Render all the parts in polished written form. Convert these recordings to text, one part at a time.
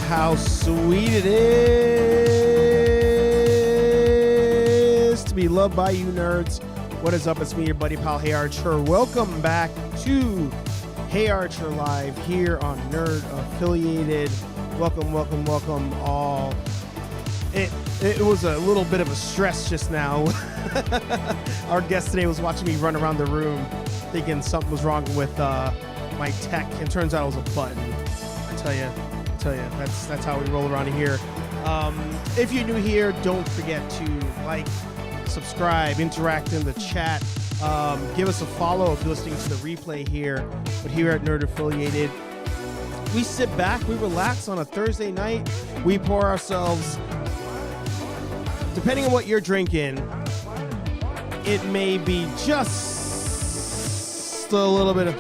how sweet it is to be loved by you nerds. What is up? It's me, your buddy pal, HeyArcher. Welcome back to HeyArcher Live here on Nerd Affiliated. Welcome all. It was a little bit of a stress just now. Our guest today was watching me run around the room thinking something was wrong with my tech. It turns out it was a button. I tell you, that's how we roll around here. If you're new here, don't forget to like, subscribe, interact in the chat. Give us a follow if you're listening to the replay here. But here at Nerd Affiliated, we sit back, we relax on a Thursday night. We pour ourselves, depending on what you're drinking, it may be just a little bit of...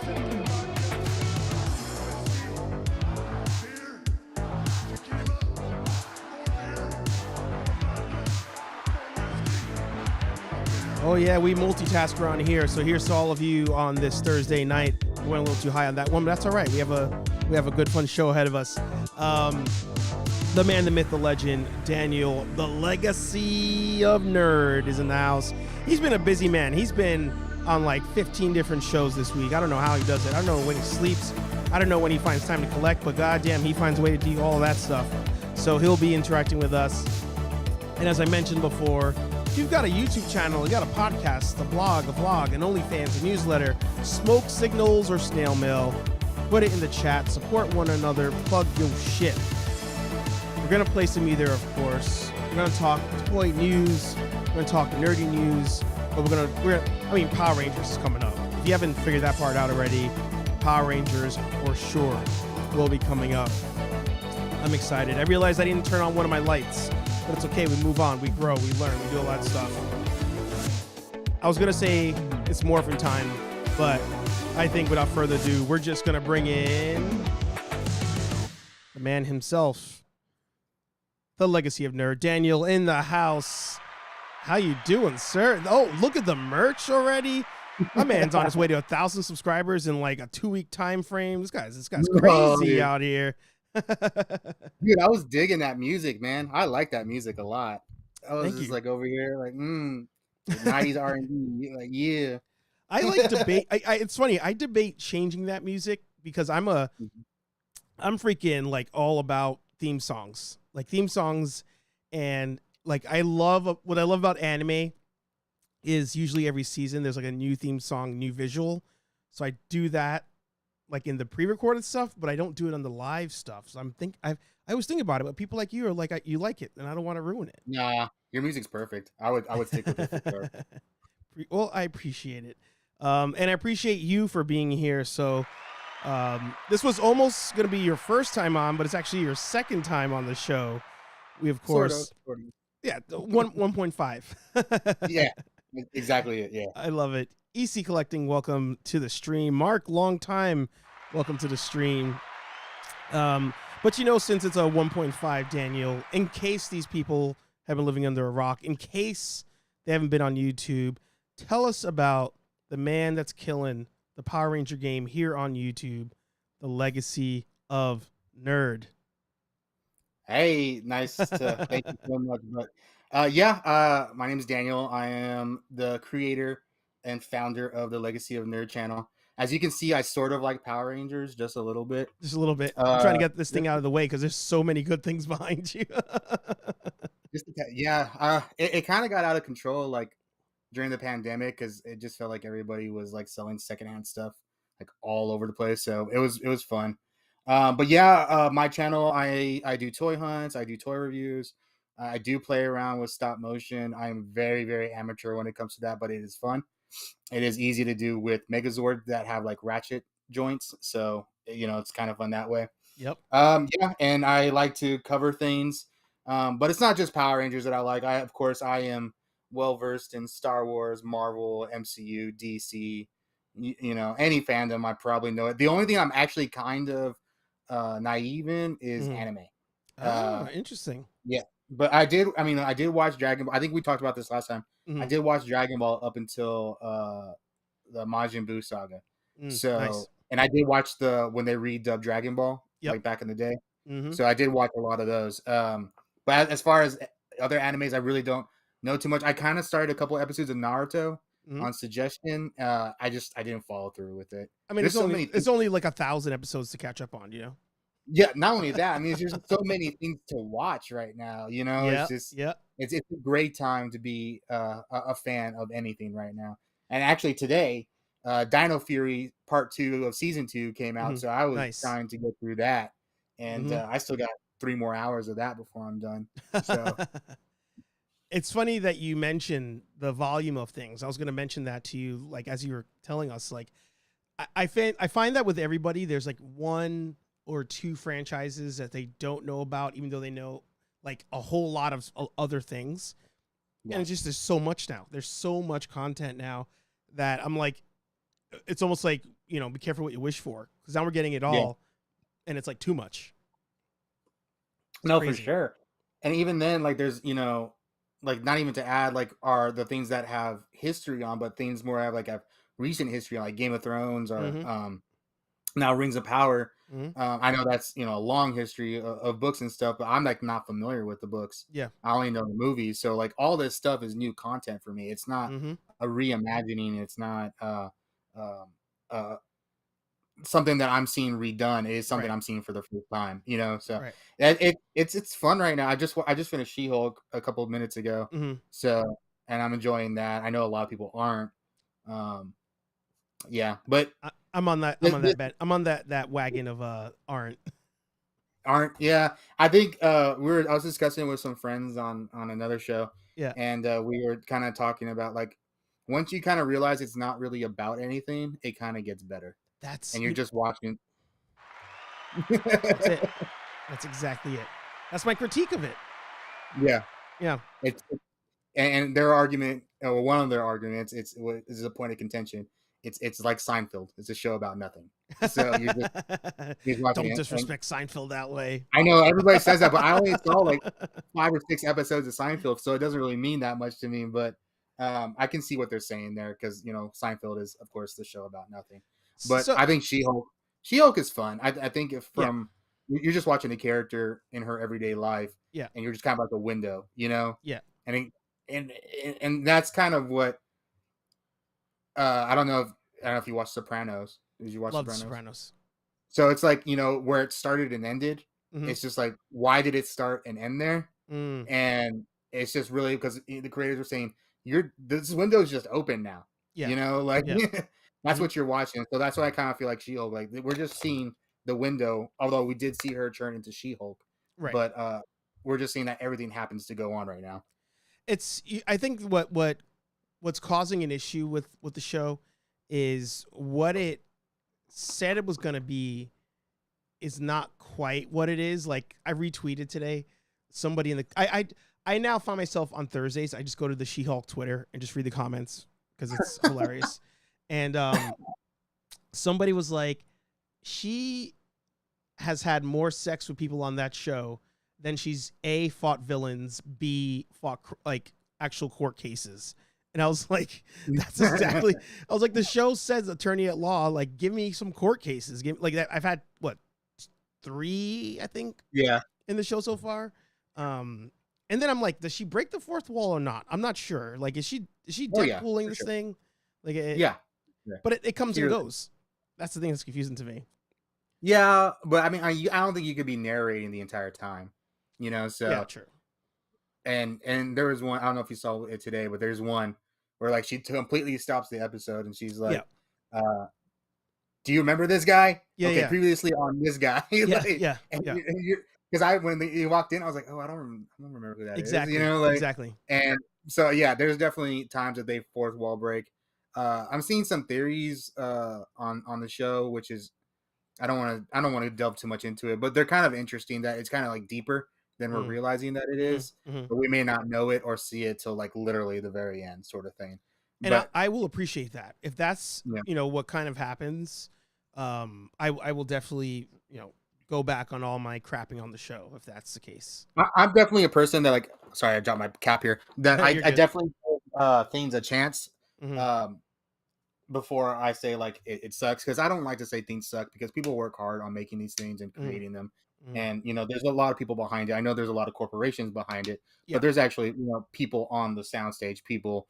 Oh yeah, we multitask around here. So here's to all of you on this Thursday night. We went a little too high on that one, but that's all right. We have a good fun show ahead of us. The man, the myth, the legend, Daniel, the legacy of nerd, is in the house. He's been a busy man. He's been on like 15 different shows this week. I don't know how he does it. I don't know when he sleeps. I don't know when he finds time to collect, but goddamn, he finds a way to do all that stuff. So he'll be interacting with us. And as I mentioned before, if you've got a YouTube channel, you got a podcast, a blog, a vlog, an OnlyFans, a newsletter, smoke signals, or snail mail, put it in the chat. Support one another. Plug your shit. We're going to play some either, of course. We're going to talk toy news. We're going to talk nerdy news. But Power Rangers is coming up. If you haven't figured that part out already, Power Rangers for sure will be coming up. I'm excited. I realized I didn't turn on one of my lights, but it's okay. We move on. We grow. We learn. We do all that stuff. I was going to say it's morphin' time, but I think without further ado, we're just going to bring in the man himself, the legacy of nerd, Daniel, in the house. How you doing, sir? Oh, look at the merch already. My man's on his way to 1,000 subscribers in like a 2-week time frame. This guy's crazy out here. Dude, I was digging that music, man. I like that music a lot. I was Thank you. like over here, like 90s R&B, like yeah. I like debate. It's funny. I debate changing that music because I'm freaking like all about theme songs, and like what I love about anime is usually every season there's like a new theme song, new visual. So I do that like in the pre-recorded stuff, but I don't do it on the live stuff. So I was thinking about it, but people like you are like, you like it, and I don't want to ruin it. Nah, your music's perfect. I would stick with it for sure. Well, I appreciate it. And I appreciate you for being here. So this was almost going to be your first time on, but it's actually your second time on the show. We, of course, sort of. Yeah, 1.5. Yeah, exactly it, yeah. I love it. EC Collecting, welcome to the stream. Mark, long time, welcome to the stream. But since it's a 1.5, Daniel, in case these people have been living under a rock, in case they haven't been on YouTube, tell us about the man that's killing the Power Ranger game here on YouTube, the legacy of nerd. Hey, nice to thank you so much. But my name is Daniel. I am the creator and founder of the Legacy of Nerd channel. As you can see, I sort of like Power Rangers just a little bit. I'm trying to get this thing out of the way because there's so many good things behind you. It kind of got out of control like during the pandemic because it just felt like everybody was like selling secondhand stuff like all over the place. So it was fun. My channel, I do toy hunts, I do toy reviews, I do play around with stop motion. I'm very, very amateur when it comes to that, but it is fun. It is easy to do with Megazord that have like ratchet joints, so it's kind of fun that way. Yep. And I like to cover things, but it's not just Power Rangers that I like. I am well versed in Star Wars, Marvel, MCU, DC. Any fandom, I probably know it. The only thing I'm actually kind of naive in is anime. Interesting. Yeah, but I did watch Dragon Ball. I think we talked about this last time. I did watch Dragon Ball up until the Majin Buu saga. So nice. And I did watch when they redubbed Dragon Ball like back in the day. Mm-hmm. So I did watch a lot of those. But as far as other animes, I really don't know too much. I kind of started a couple episodes of Naruto Mm-hmm. on suggestion. I didn't follow through with it. I mean, There's so many things. it's only like 1,000 episodes to catch up on, you know? Yeah, not only that, I mean, there's just so many things to watch right now. It's Yeah, just yeah. it's a great time to be a fan of anything right now. And actually today, Dino Fury Part 2 of Season 2 came out, Mm-hmm. so I was Nice. trying to get through that, and Mm-hmm. I still got 3 more hours of that before I'm done. So It's funny that you mentioned the volume of things. I was going to mention that to you, like as you were telling us. Like, I find that with everybody, there's like one or two franchises that they don't know about, even though they know like a whole lot of other things. And yeah, it's just there's so much now. There's so much content now that I'm like, it's almost like, you know, be careful what you wish for, because now we're getting it yeah, all, and it's like too much. It's no, for crazy. sure. And even then, like there's like not even to add like are the things that have history on, but things more have recent history on, like Game of Thrones or Mm-hmm. now Rings of Power. Mm-hmm. I know that's a long history of books and stuff, but I'm like not familiar with the books. Yeah. I only know the movies, so like all this stuff is new content for me. It's not Mm-hmm. a reimagining. It's not um, uh, something that I'm seeing redone. It is something Right. I'm seeing for the first time. So Right. it's fun right now. I just finished She-Hulk a couple of minutes ago, Mm-hmm. so and I'm enjoying that. I know a lot of people aren't. Um, yeah, but I'm on that. I'm this, on this that bed. I'm on that wagon of aren't. aren't yeah I think I was discussing with some friends on another show, Yeah. and we were kind of talking about like once you kind of realize it's not really about anything, it kind of gets better That's and you're just watching. that's it. That's exactly it. That's my critique of it. Yeah, Yeah. it's and their argument, or one of their arguments, is a point of contention. It's like Seinfeld. It's a show about nothing, so you're watching Don't it. And disrespect Seinfeld that way. I know everybody says that, but I only saw like 5 or 6 episodes of Seinfeld, so it doesn't really mean that much to me. But I can see what they're saying there because Seinfeld is, of course, the show about nothing. But So I think She-Hulk is fun. I think if yeah, you're just watching a character in her everyday life, yeah, and you're just kind of like a window, yeah. and and and that's kind of what I don't know if you watch Sopranos. Did you watch Love The Sopranos? Sopranos. So it's like, where it started and ended. Mm-hmm. It's just like, why did it start and end there? Mm, And it's just really because the creators were saying, this window is just open now. yeah, Like yeah. that's Mm-hmm. what you're watching. So that's why I kind of feel like She-Hulk. Like we're just seeing the window, although we did see her turn into She-Hulk. Right. But we're just seeing that everything happens to go on right now. I think what's causing an issue with the show is what it said it was going to be is not quite what it is. Like I retweeted today, somebody in the I now find myself on Thursdays. I just go to the She-Hulk Twitter and just read the comments because it's hilarious. And somebody was like, she has had more sex with people on that show than she's A, fought villains, B, fought like actual court cases. And I was like, that's exactly. I was like, the show says attorney at law. Like, give me some court cases. Give like that. I've had what 3, I think, Yeah. in the show so far. And then I'm like, does she break the fourth wall or not? I'm not sure. Like, is she Oh yeah, Deadpooling for this sure. thing? Like, Yeah. but it comes and Seriously. goes. That's the thing that's confusing to me. Yeah, but I mean, I don't think you could be narrating the entire time, Yeah, So true. and there was one, I don't know if you saw it today, but there's one where like she completely stops the episode and she's Yeah, like, uh, "Do you remember this guy? yeah, Okay, yeah, previously on this guy." yeah, Like, yeah, and yeah. because when you walked in, I was like, "Oh, I don't remember who that is," Exactly, like, exactly. and so yeah, there's definitely times that they fourth wall break. I'm seeing some theories on the show, which is I don't want to delve too much into it, but they're kind of interesting that it's kind of like deeper than we're Mm, realizing that it mm-hmm, is, mm-hmm. but we may not know it or see it till like literally the very end, sort of thing. And But I will appreciate that if that's yeah, what kind of happens. I will definitely go back on all my crapping on the show if that's the case. I'm definitely a person that like. Sorry, I dropped my cap here. That I You're good. definitely give things a chance. Mm-hmm. Um, before I say like it sucks, because I don't like to say things suck, because people work hard on making these things and Mm, creating them, mm. and there's a lot of people behind it. I know there's a lot of corporations behind it, Yeah. but there's actually people on the soundstage, people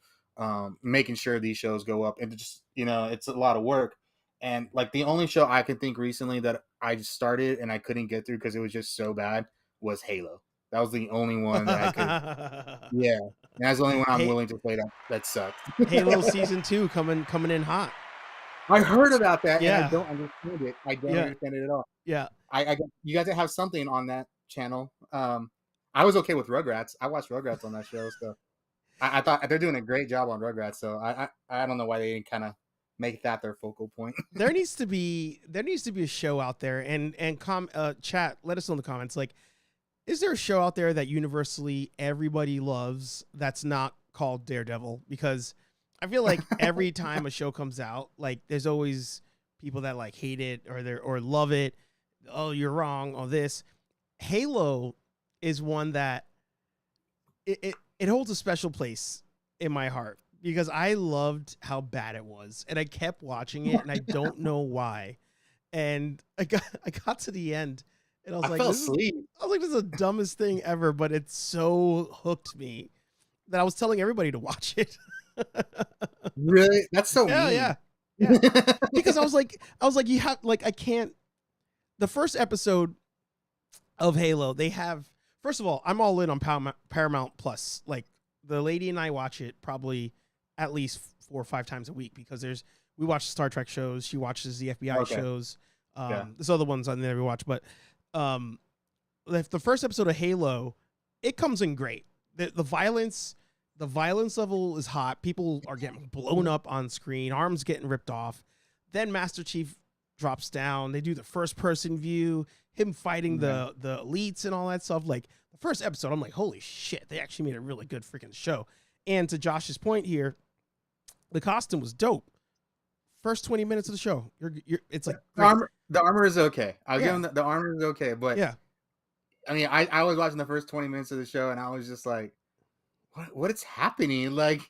making sure these shows go up, and just it's a lot of work. And like the only show I can think recently that I just started and I couldn't get through because it was just so bad was Halo. That was the only one that I could. Yeah, and that's the only one I'm Hey, willing to say that sucked. Halo season 2 coming in hot. I heard about that and I Yeah. don't understand it. I don't Yeah. understand it at all. Yeah. You got to have something on that channel. I was okay with Rugrats. I watched Rugrats on that show, so I thought they're doing a great job on Rugrats. So I don't know why they didn't kind of make that their focal point. There needs to be a show out there, and chat, let us know in the comments, like, is there a show out there that universally everybody loves that's not called Daredevil? Because I feel like every time a show comes out, like there's always people that like hate it or love it. Oh, you're wrong. Oh, this Halo is one that it holds a special place in my heart because I loved how bad it was, and I kept watching it, and I don't know why. And I got to the end, and I was I like, fell this asleep. is the dumbest thing ever, but it so hooked me that I was telling everybody to watch it. Really? That's so mean. Yeah. Because I was like, you have like, I can't. The first episode of Halo, they have. First of all, I'm all in on Paramount Plus. Like the lady and I watch it probably at least 4 or 5 times a week because we watch Star Trek shows. She watches the FBI shows. There's other ones on there we watch, but the first episode of Halo, it comes in great. The violence level is hot. People are getting blown up on screen, arms getting ripped off. Then Master Chief drops down. They do the first person view, him fighting the elites and all that stuff. Like the first episode, I'm like, holy shit, they actually made a really good freaking show. And to Josh's point here, the costume was dope. First 20 minutes of the show, it's like the armor is okay. I'll give them the armor is okay, but yeah. I mean, I was watching the first 20 minutes of the show and I was just like, what is happening? Like,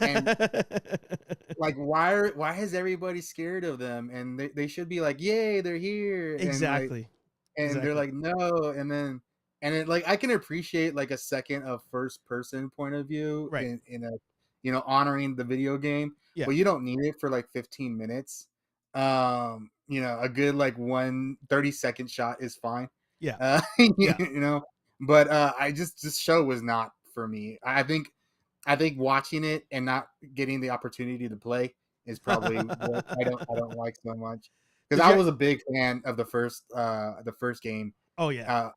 and like, why is everybody scared of them? And they should be like, yay, they're here. Exactly. And they're like, no. And it, like, I can appreciate like a second of first person point of view in a, honoring the video game, but you don't need it for like 15 minutes. A good like 30-second shot is fine. Yeah. But this show was not for me. I think watching it and not getting the opportunity to play is probably what I don't like so much, because I was a big fan of the first game. Oh yeah.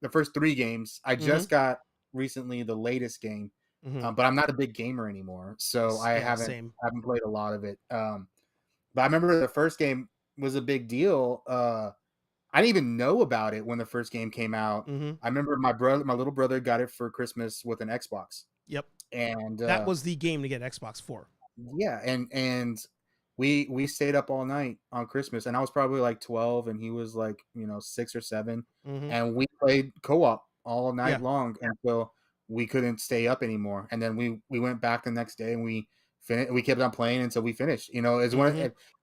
The first 3 games. I just got recently the latest game, but I'm not a big gamer anymore, so I haven't played a lot of it. But I remember the first game was a big deal. I didn't even know about it when the first game came out. I remember my little brother got it for Christmas with an Xbox. Yep. And that was the game to get Xbox for. Yeah, and we stayed up all night on Christmas, and I was probably like 12 and he was like 6 or 7, and we played co-op all night long until we couldn't stay up anymore, and then we went back the next day and we kept on playing until we finished.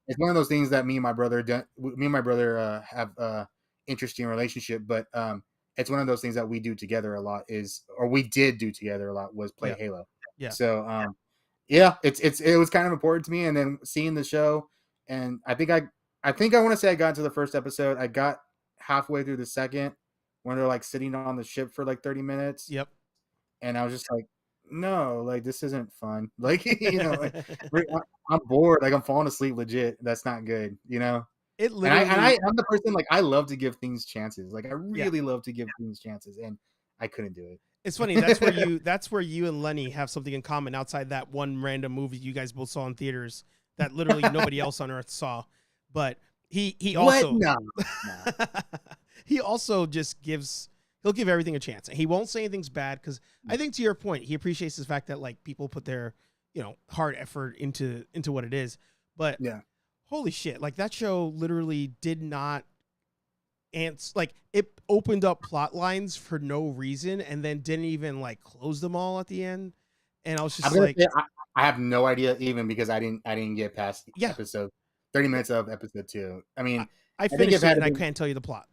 It's one of those things that me and my brother have a interesting relationship, but it's one of those things that we do together a lot we did do together a lot was play Halo. Yeah. So it was kind of important to me, and then seeing the show, and I think I want to say I got into the first episode. I got halfway through the second when they're like sitting on the ship for like 30 minutes. Yep. And I was just like, no, like this isn't fun. Like, I'm bored. Like I'm falling asleep legit. That's not good. It literally. I'm the person, like, I love to give things chances. Like I really love to give things chances, and I couldn't do it. It's funny. That's where you and Lenny have something in common outside that one random movie you guys both saw in theaters that literally nobody else on earth saw. But he also No. he also just he'll give everything a chance. He won't say anything's bad because I think, to your point, he appreciates the fact that like people put their hard effort into what it is. But holy shit, like that show literally did not. And like it opened up plot lines for no reason, and then didn't even like close them all at the end. And I was just I have no idea even because I didn't get past Yeah, episode 30 minutes of episode 2. I I, mean, I I think if finished it it had and I been can't tell you the plot.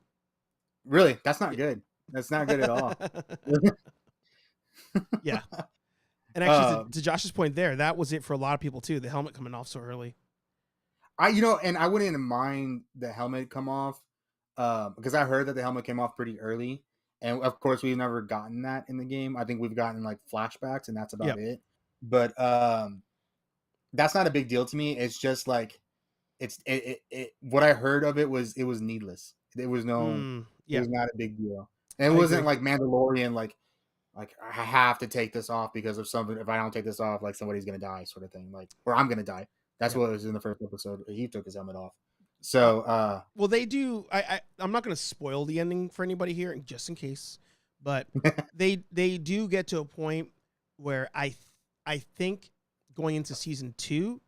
really, that's not Yeah. good. That's not good at all. Yeah. And actually, uh, to Josh's point there, that was it for a lot of people too. The helmet coming off so early. and I wouldn't mind the helmet come off, because I heard that the helmet came off pretty early, and of course we've never gotten that in the game. I think we've gotten like flashbacks, and that's about Yep. it. But that's not a big deal to me. It's just like what I heard of it was needless. It was it Yeah, was not a big deal, and it I wasn't agree. like Mandalorian like I have to take this off because of something. If I don't take this off, like somebody's gonna die, sort of thing. Like, or I'm gonna die. That's Yeah. what it was in the first episode. He took his helmet off. So, Well, they do. I'm not going to spoil the ending for anybody here, just in case. But they do get to a point where I think going into season 2,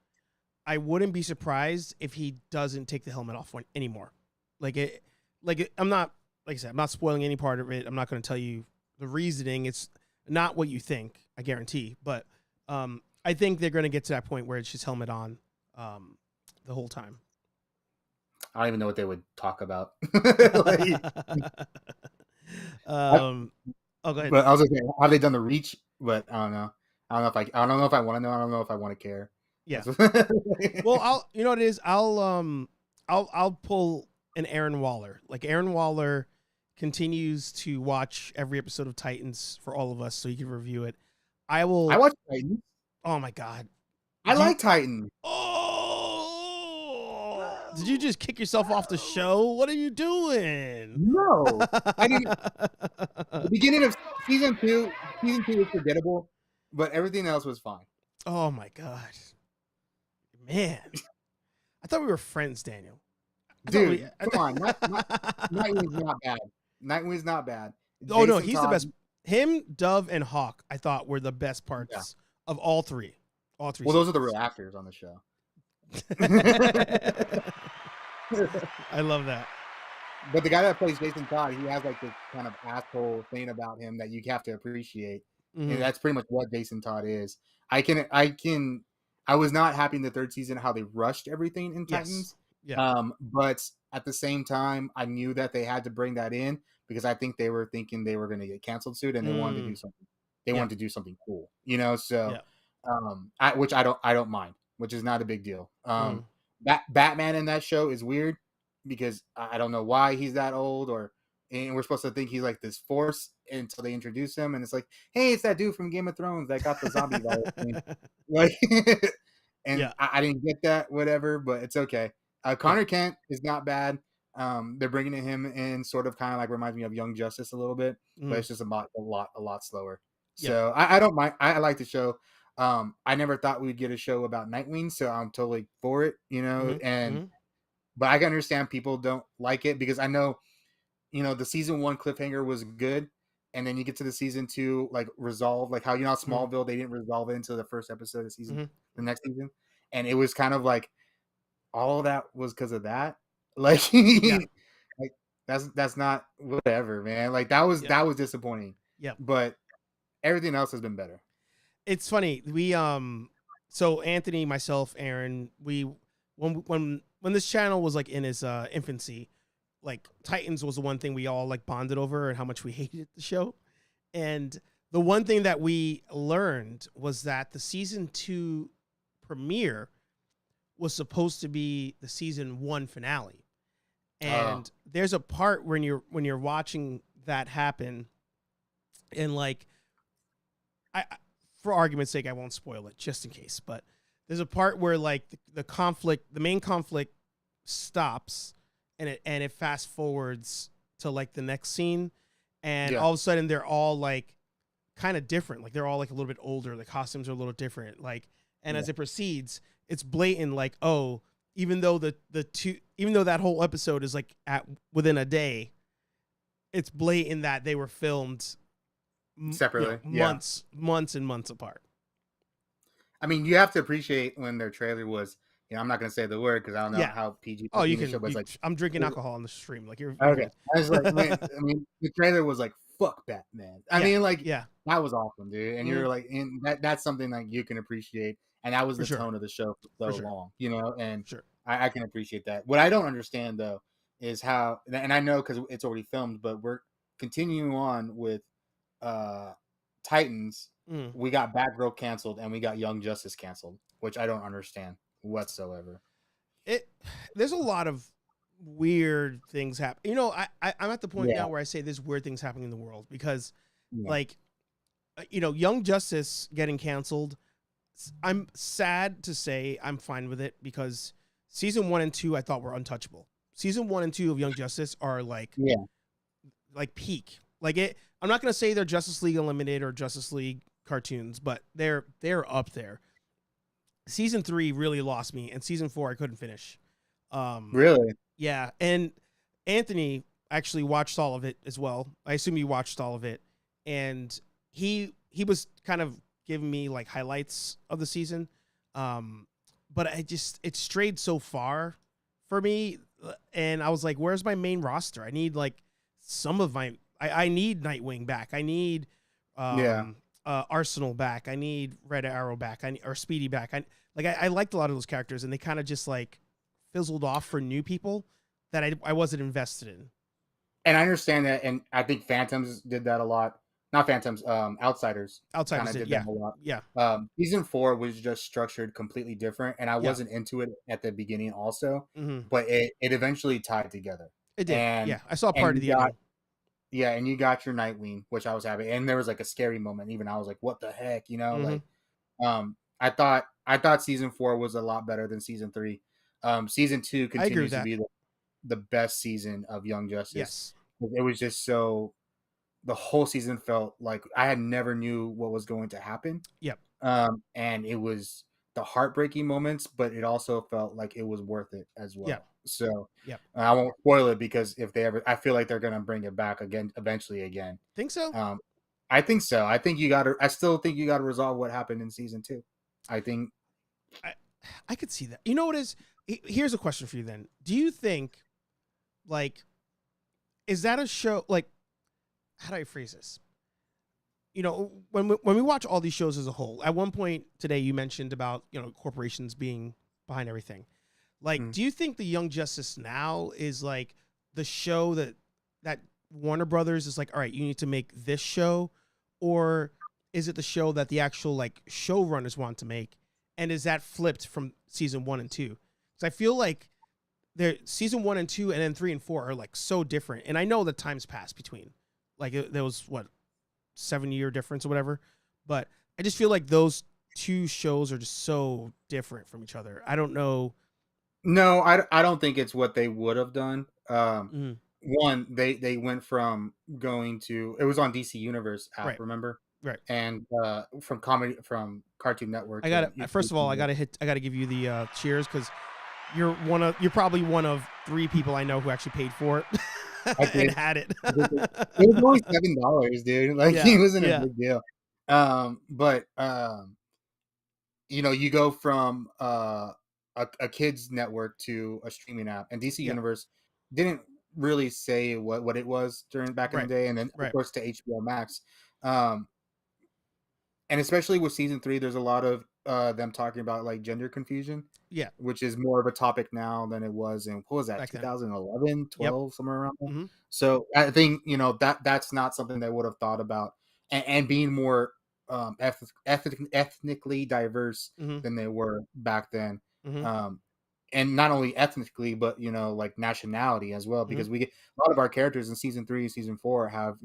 I wouldn't be surprised if he doesn't take the helmet off anymore. I'm not, like I said, I'm not spoiling any part of it. I'm not going to tell you the reasoning. It's not what you think, I guarantee. But I think they're going to get to that point where it's just helmet on the whole time. I don't even know what they would talk about. Oh, go ahead. But I was like, have they done the reach? But I don't know. I don't know if I want to know. I don't know if I want to care. Yeah. Well, you know what it is. I'll pull an Aaron Waller. Like Aaron Waller continues to watch every episode of Titans for all of us, so you can review it. I watch Titans. Oh my god. I like Titans. Oh, did you just kick yourself off the show? What are you doing? No, I didn't. The beginning of season 2 was forgettable, but everything else was fine. Oh my god, man! I thought we were friends, Daniel. Dude, come on, Nightwing's not bad. Nightwing's not bad. Oh no, he's the best. Him, Dove, and Hawk, I thought were the best parts of all three. All three. Well, those are the real actors on the show. I love that. But the guy that plays Jason Todd, he has like this kind of asshole thing about him that you have to appreciate, and that's pretty much what Jason Todd is. I was not happy in the 3rd season how they rushed everything in Titans. Yeah. But at the same time, I knew that they had to bring that in because I think they were thinking they were going to get canceled soon, and they wanted to do something. They wanted to do something cool, you know. So, which I don't mind, which is not a big deal. Batman in that show is weird because I don't know why he's that old, and we're supposed to think he's like this force until they introduce him, and it's like, hey, it's that dude from Game of Thrones that got the zombie virus thing. Like, and I didn't get that, whatever, but it's okay. Connor Kent is not bad. They're bringing him in, sort of, kind of like reminds me of Young Justice a little bit, but it's just a lot slower. So I don't mind. I like the show. I never thought we'd get a show about Nightwing, so I'm totally for it, you know. But I can understand people don't like it because I know, you know, the season 1 cliffhanger was good, and then you get to the season 2 like resolve, like how, you know, Smallville, they didn't resolve it until the first episode of season, the next season, and it was kind of like all of that was because of that. Like, like that's not whatever, man. Like that was disappointing. Yeah, but everything else has been better. It's funny. We so Anthony, myself, Aaron, we when this channel was like in its infancy, like Titans was the one thing we all like bonded over and how much we hated the show. And the one thing that we learned was that the season 2 premiere was supposed to be the season 1 finale. And there's a part when you're watching that happen, and like I for argument's sake, I won't spoil it just in case, but there's a part where like the main conflict stops, and it fast forwards to like the next scene, and all of a sudden they're all like kind of different. Like they're all like a little bit older, the costumes are a little different. Like, and as it proceeds, it's blatant, like, oh, even though even though that whole episode is like within a day, it's blatant that they were filmed separately, months and months apart. I mean, you have to appreciate when their trailer was, you know, I'm not going to say the word because I don't know how PG. Oh, you can. Like, I'm drinking alcohol on the stream. Like, you're okay. I was like, man, I mean, the trailer was like fuck Batman. I Yeah, mean, like yeah, that was awesome, dude. And mhm, you're like, and that's something like you can appreciate. And that was for the sure, tone of the show for for so sure, long, you know. And for sure. I can appreciate that. What I don't understand though is how, and I know because it's already filmed, but we're continuing on with uh Titans. Mm. We got Batgirl canceled and we got Young Justice canceled, which I don't understand whatsoever. It there's a lot of weird things happen. You know, I'm at the point Yeah, now where I say there's weird things happening in the world because, yeah, like, you know, Young Justice getting canceled. I'm sad to say I'm fine with it because season 1 and 2 I thought were untouchable. Season 1 and 2 of Young Justice are yeah. like peak. Like it. I'm not gonna say they're Justice League Unlimited or Justice League cartoons, but they're up there. Season 3 really lost me, and season 4 I couldn't finish. Um, Really? yeah, and Anthony actually watched all of it as well. I assume you watched all of it, and he was kind of giving me like highlights of the season. Um, but it strayed so far for me, and I was like, "Where's my main roster? I need like some of my. I need Nightwing back. I need Yeah. um, Arsenal back. I need Red Arrow back. Or Speedy back. I liked a lot of those characters, and they kind of just like fizzled off for new people that I wasn't invested in. And I understand that, and I think Phantoms did that a lot. Not Phantoms, Outsiders kind Outsiders of did, did yeah, that a lot. yeah, Season 4 was just structured completely different, and I yeah. wasn't into it at the beginning also, Hmm. but it eventually tied together. It did, And yeah. I saw and part of you the got ending. yeah, and you got your Nightwing, which I was happy. And there was like a scary moment. Even I was like, "What the heck?" You know, Hmm. like I thought season 4 was a lot better than season 3. Season 2 I agree with continues to that. be the best season of Young Justice. Yes. It was just so the whole season felt like I had never knew what was going to happen. Yep. And it was the heartbreaking moments, but it also felt like it was worth it as Yep. well. So Yep. I won't spoil it because if they ever, I feel like they're gonna bring it back again eventually again. Think so? Um, I think so. I think you got to. I still think you got to resolve what happened in season 2. I think. I I could see that. You know what is? Here's a question for you then. Do you think like is that a show like how do I phrase this? You know, when we watch all these shows as a whole, at one point today you mentioned about, you know, corporations being behind everything. Like, Mm. do you think the Young Justice now is like the show that Warner Brothers is like, all right, you need to make this show, or is it the show that the actual like showrunners want to make, and is that flipped from season 1 and 2? Because I feel like their season 1 and 2, and then 3 and 4 are like so different, and I know that times passed between, like there was what 7 year difference or whatever, but I just feel like those two shows are just so different from each other. I don't know. No, I don't think it's what they would have done. Mhm. One, they went from going to, it was on DC Universe app, Right, remember? right. And from Cartoon Network I to gotta first of all, I gotta give you the cheers because you're probably one of 3 people I know who actually paid for it I and did. had it. It was only $7, dude. Like Yeah, it wasn't a yeah, big deal. But you go from a kids network to a streaming app, and DC yeah. Universe didn't really say what it was during back in the Right, day, and then of right. course to HBO Max. Um, and especially with season 3, there's a lot of them talking about like gender confusion, Yeah, which is more of a topic now than it was in, what was that, back then. 2011, Yep. 12, somewhere around there. Hmm. So I think that's not something they would have thought about, and being more ethnically diverse Hmm. than they were back then. Hmm. um, and not only ethnically, but like nationality as well, Hmm. because we get a lot of our characters in season 3, season 4 have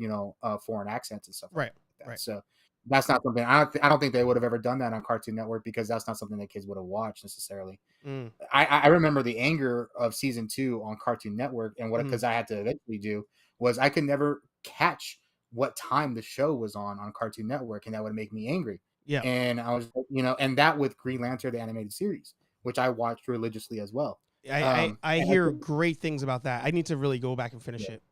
foreign accents and stuff Right, like that. right. So that's not something, I don't think they would have ever done that on Cartoon Network, because that's not something that kids would have watched necessarily. Mm. I remember the anger of season 2 on Cartoon Network, and what, Hmm. because I had to eventually do, was I could never catch what time the show was on Cartoon Network, and that would make me angry. Yeah. And I was, and that with Green Lantern, the animated series, which I watched religiously as well. I And I hear think, great things about that. I need to really go back and yeah. finish it.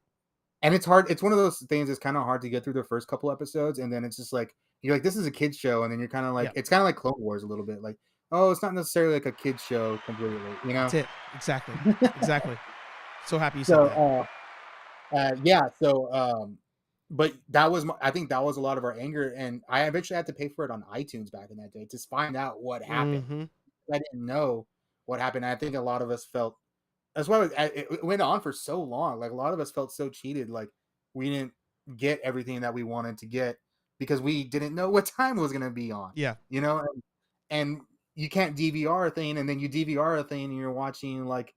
And it's hard. It's one of those things that's kind of hard to get through the first couple episodes, and then it's just like you're like, this is a kids show, and then you're kind of like, Yeah, it's kind of like Clone Wars a little bit, like, oh, it's not necessarily like a kids show completely, you that's know. it. Exactly. Exactly. So happy you said So that. yeah, so but that was I think that was a lot of our anger, and I eventually had to pay for it on iTunes back in that day to find out what happened. Mm-hmm. I didn't know what happened. I think a lot of us felt that's why it went on for so long. Like a lot of us felt so cheated. Like we didn't get everything that we wanted to get because we didn't know what time it was going to be on. Yeah. You know, and you can't DVR a thing, and then you DVR a thing, and you're watching like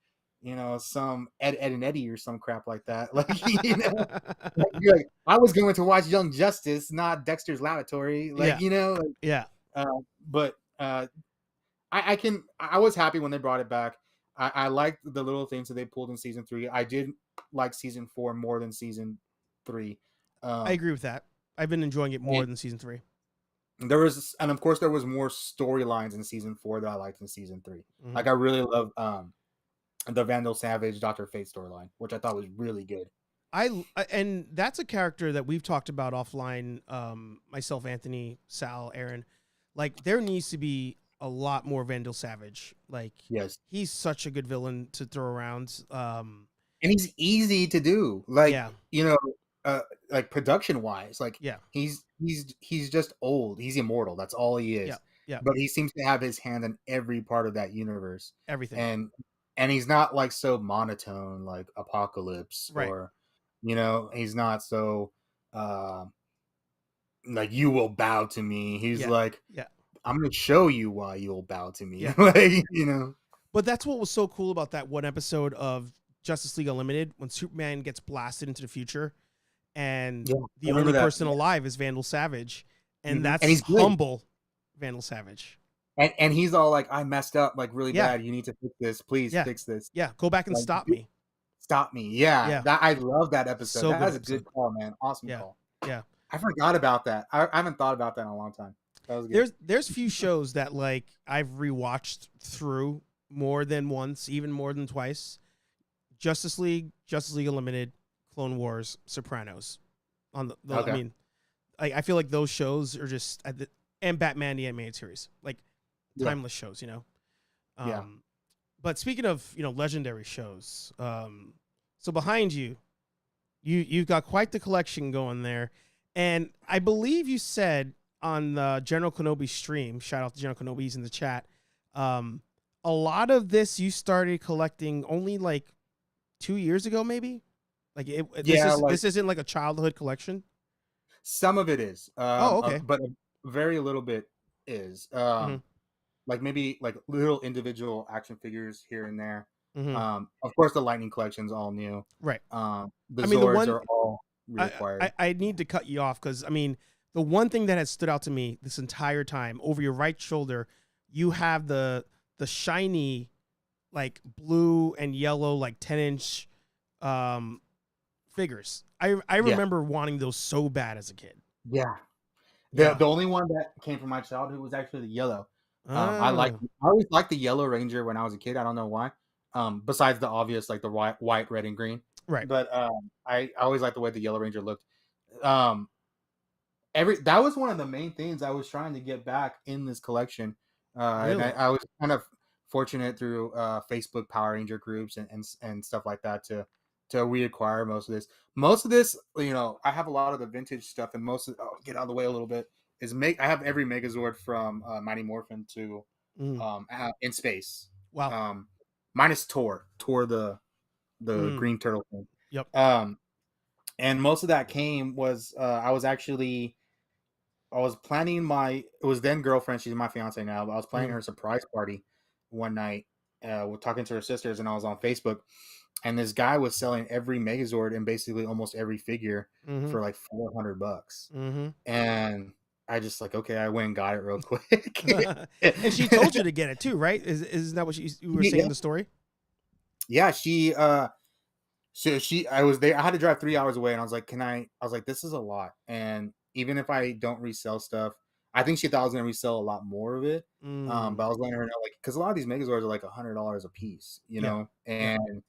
some Ed and Eddie or some crap like that. Like like, you're like, I was going to watch Young Justice, not Dexter's Laboratory. Like Yeah. Yeah. but I was happy when they brought it back. I liked the little things that they pulled in season 3. I did like season 4 more than season 3. I Um, agree with that. I've been enjoying it more and than season 3. and of course there was more storylines in season 4 that I liked in season 3. Mm-hmm. Like I really love the Vandal Savage Dr. Fate storyline, which I thought was really good. And that's a character that we've talked about offline. Myself, Anthony, Sal, Aaron. Like there needs to be a lot more Vandal Savage. Like Yes. he's such a good villain to throw around. And he's easy to do. Like, Yeah. like production wise, like Yeah. he's just old. He's immortal. That's all he is. Yeah. Yeah. But he seems to have his hand in every part of that universe. Everything. And he's not like so monotone like Apocalypse Right. or he's not so like you will bow to me. He's like Yeah. I'm going to show you why you'll bow to me. Yeah. Like, But that's what was so cool about that one episode of Justice League Unlimited when Superman gets blasted into the future and the only person alive is Vandal Savage. And that's and he's humble Vandal Savage. And he's all like, I messed up like really bad. You need to fix this. Please fix this. Yeah. Go back and like, stop me. Stop me. Yeah. I love that episode. That was a good call, man. Awesome call. Yeah. I forgot about that. I haven't thought about that in a long time. That was good. There's few shows that like I've rewatched through more than once, even more than twice. Justice League Unlimited, Clone Wars, Sopranos. I mean, I feel like those shows are just and Batman the animated series, like timeless shows, But speaking of legendary shows, so behind you've got quite the collection going there, and I believe you said on the General Kenobi stream, shout out to General Kenobi, he's in the chat. A lot of this you started collecting only like 2 years ago, maybe. Like this isn't like a childhood collection. Some of it is. Okay. But very little bit is. Like maybe like little individual action figures here and there. Mm-hmm. Of course, the Lightning collection's all new. Right. The Zords are all required. I need to cut you off because the one thing that has stood out to me this entire time, over your right shoulder, you have the shiny, like blue and yellow, like 10-inch figures. I remember wanting those so bad as a kid. Yeah. The only one that came from my childhood was actually the yellow. I always liked the Yellow Ranger when I was a kid. I don't know why. Besides the obvious, like the white, red, and green. Right. But I always liked the way the Yellow Ranger looked. That was one of the main things I was trying to get back in this collection. Really? And I was kind of fortunate through Facebook Power Ranger groups and stuff like that to reacquire most of this. Most of this, I have a lot of the vintage stuff, and most of get out of the way a little bit. I have every Megazord from Mighty Morphin to in space. Wow. Minus Tor the green turtle thing. Yep. And most of that was I was planning it was then girlfriend, she's my fiance now, but I was planning her surprise party one night. We're talking to her sisters, and I was on Facebook, and this guy was selling every Megazord and basically almost every figure for like $400. And I just like, okay, I went and got it real quick. And she told you to get it too, right? Isn't that what you were saying in the story? Yeah, I was there. I had to drive 3 hours away, and I was like, this is a lot. And even if I don't resell stuff, I think she thought I was going to resell a lot more of it. But I was letting her know, like, because a lot of these Megazords are like $100 a piece, and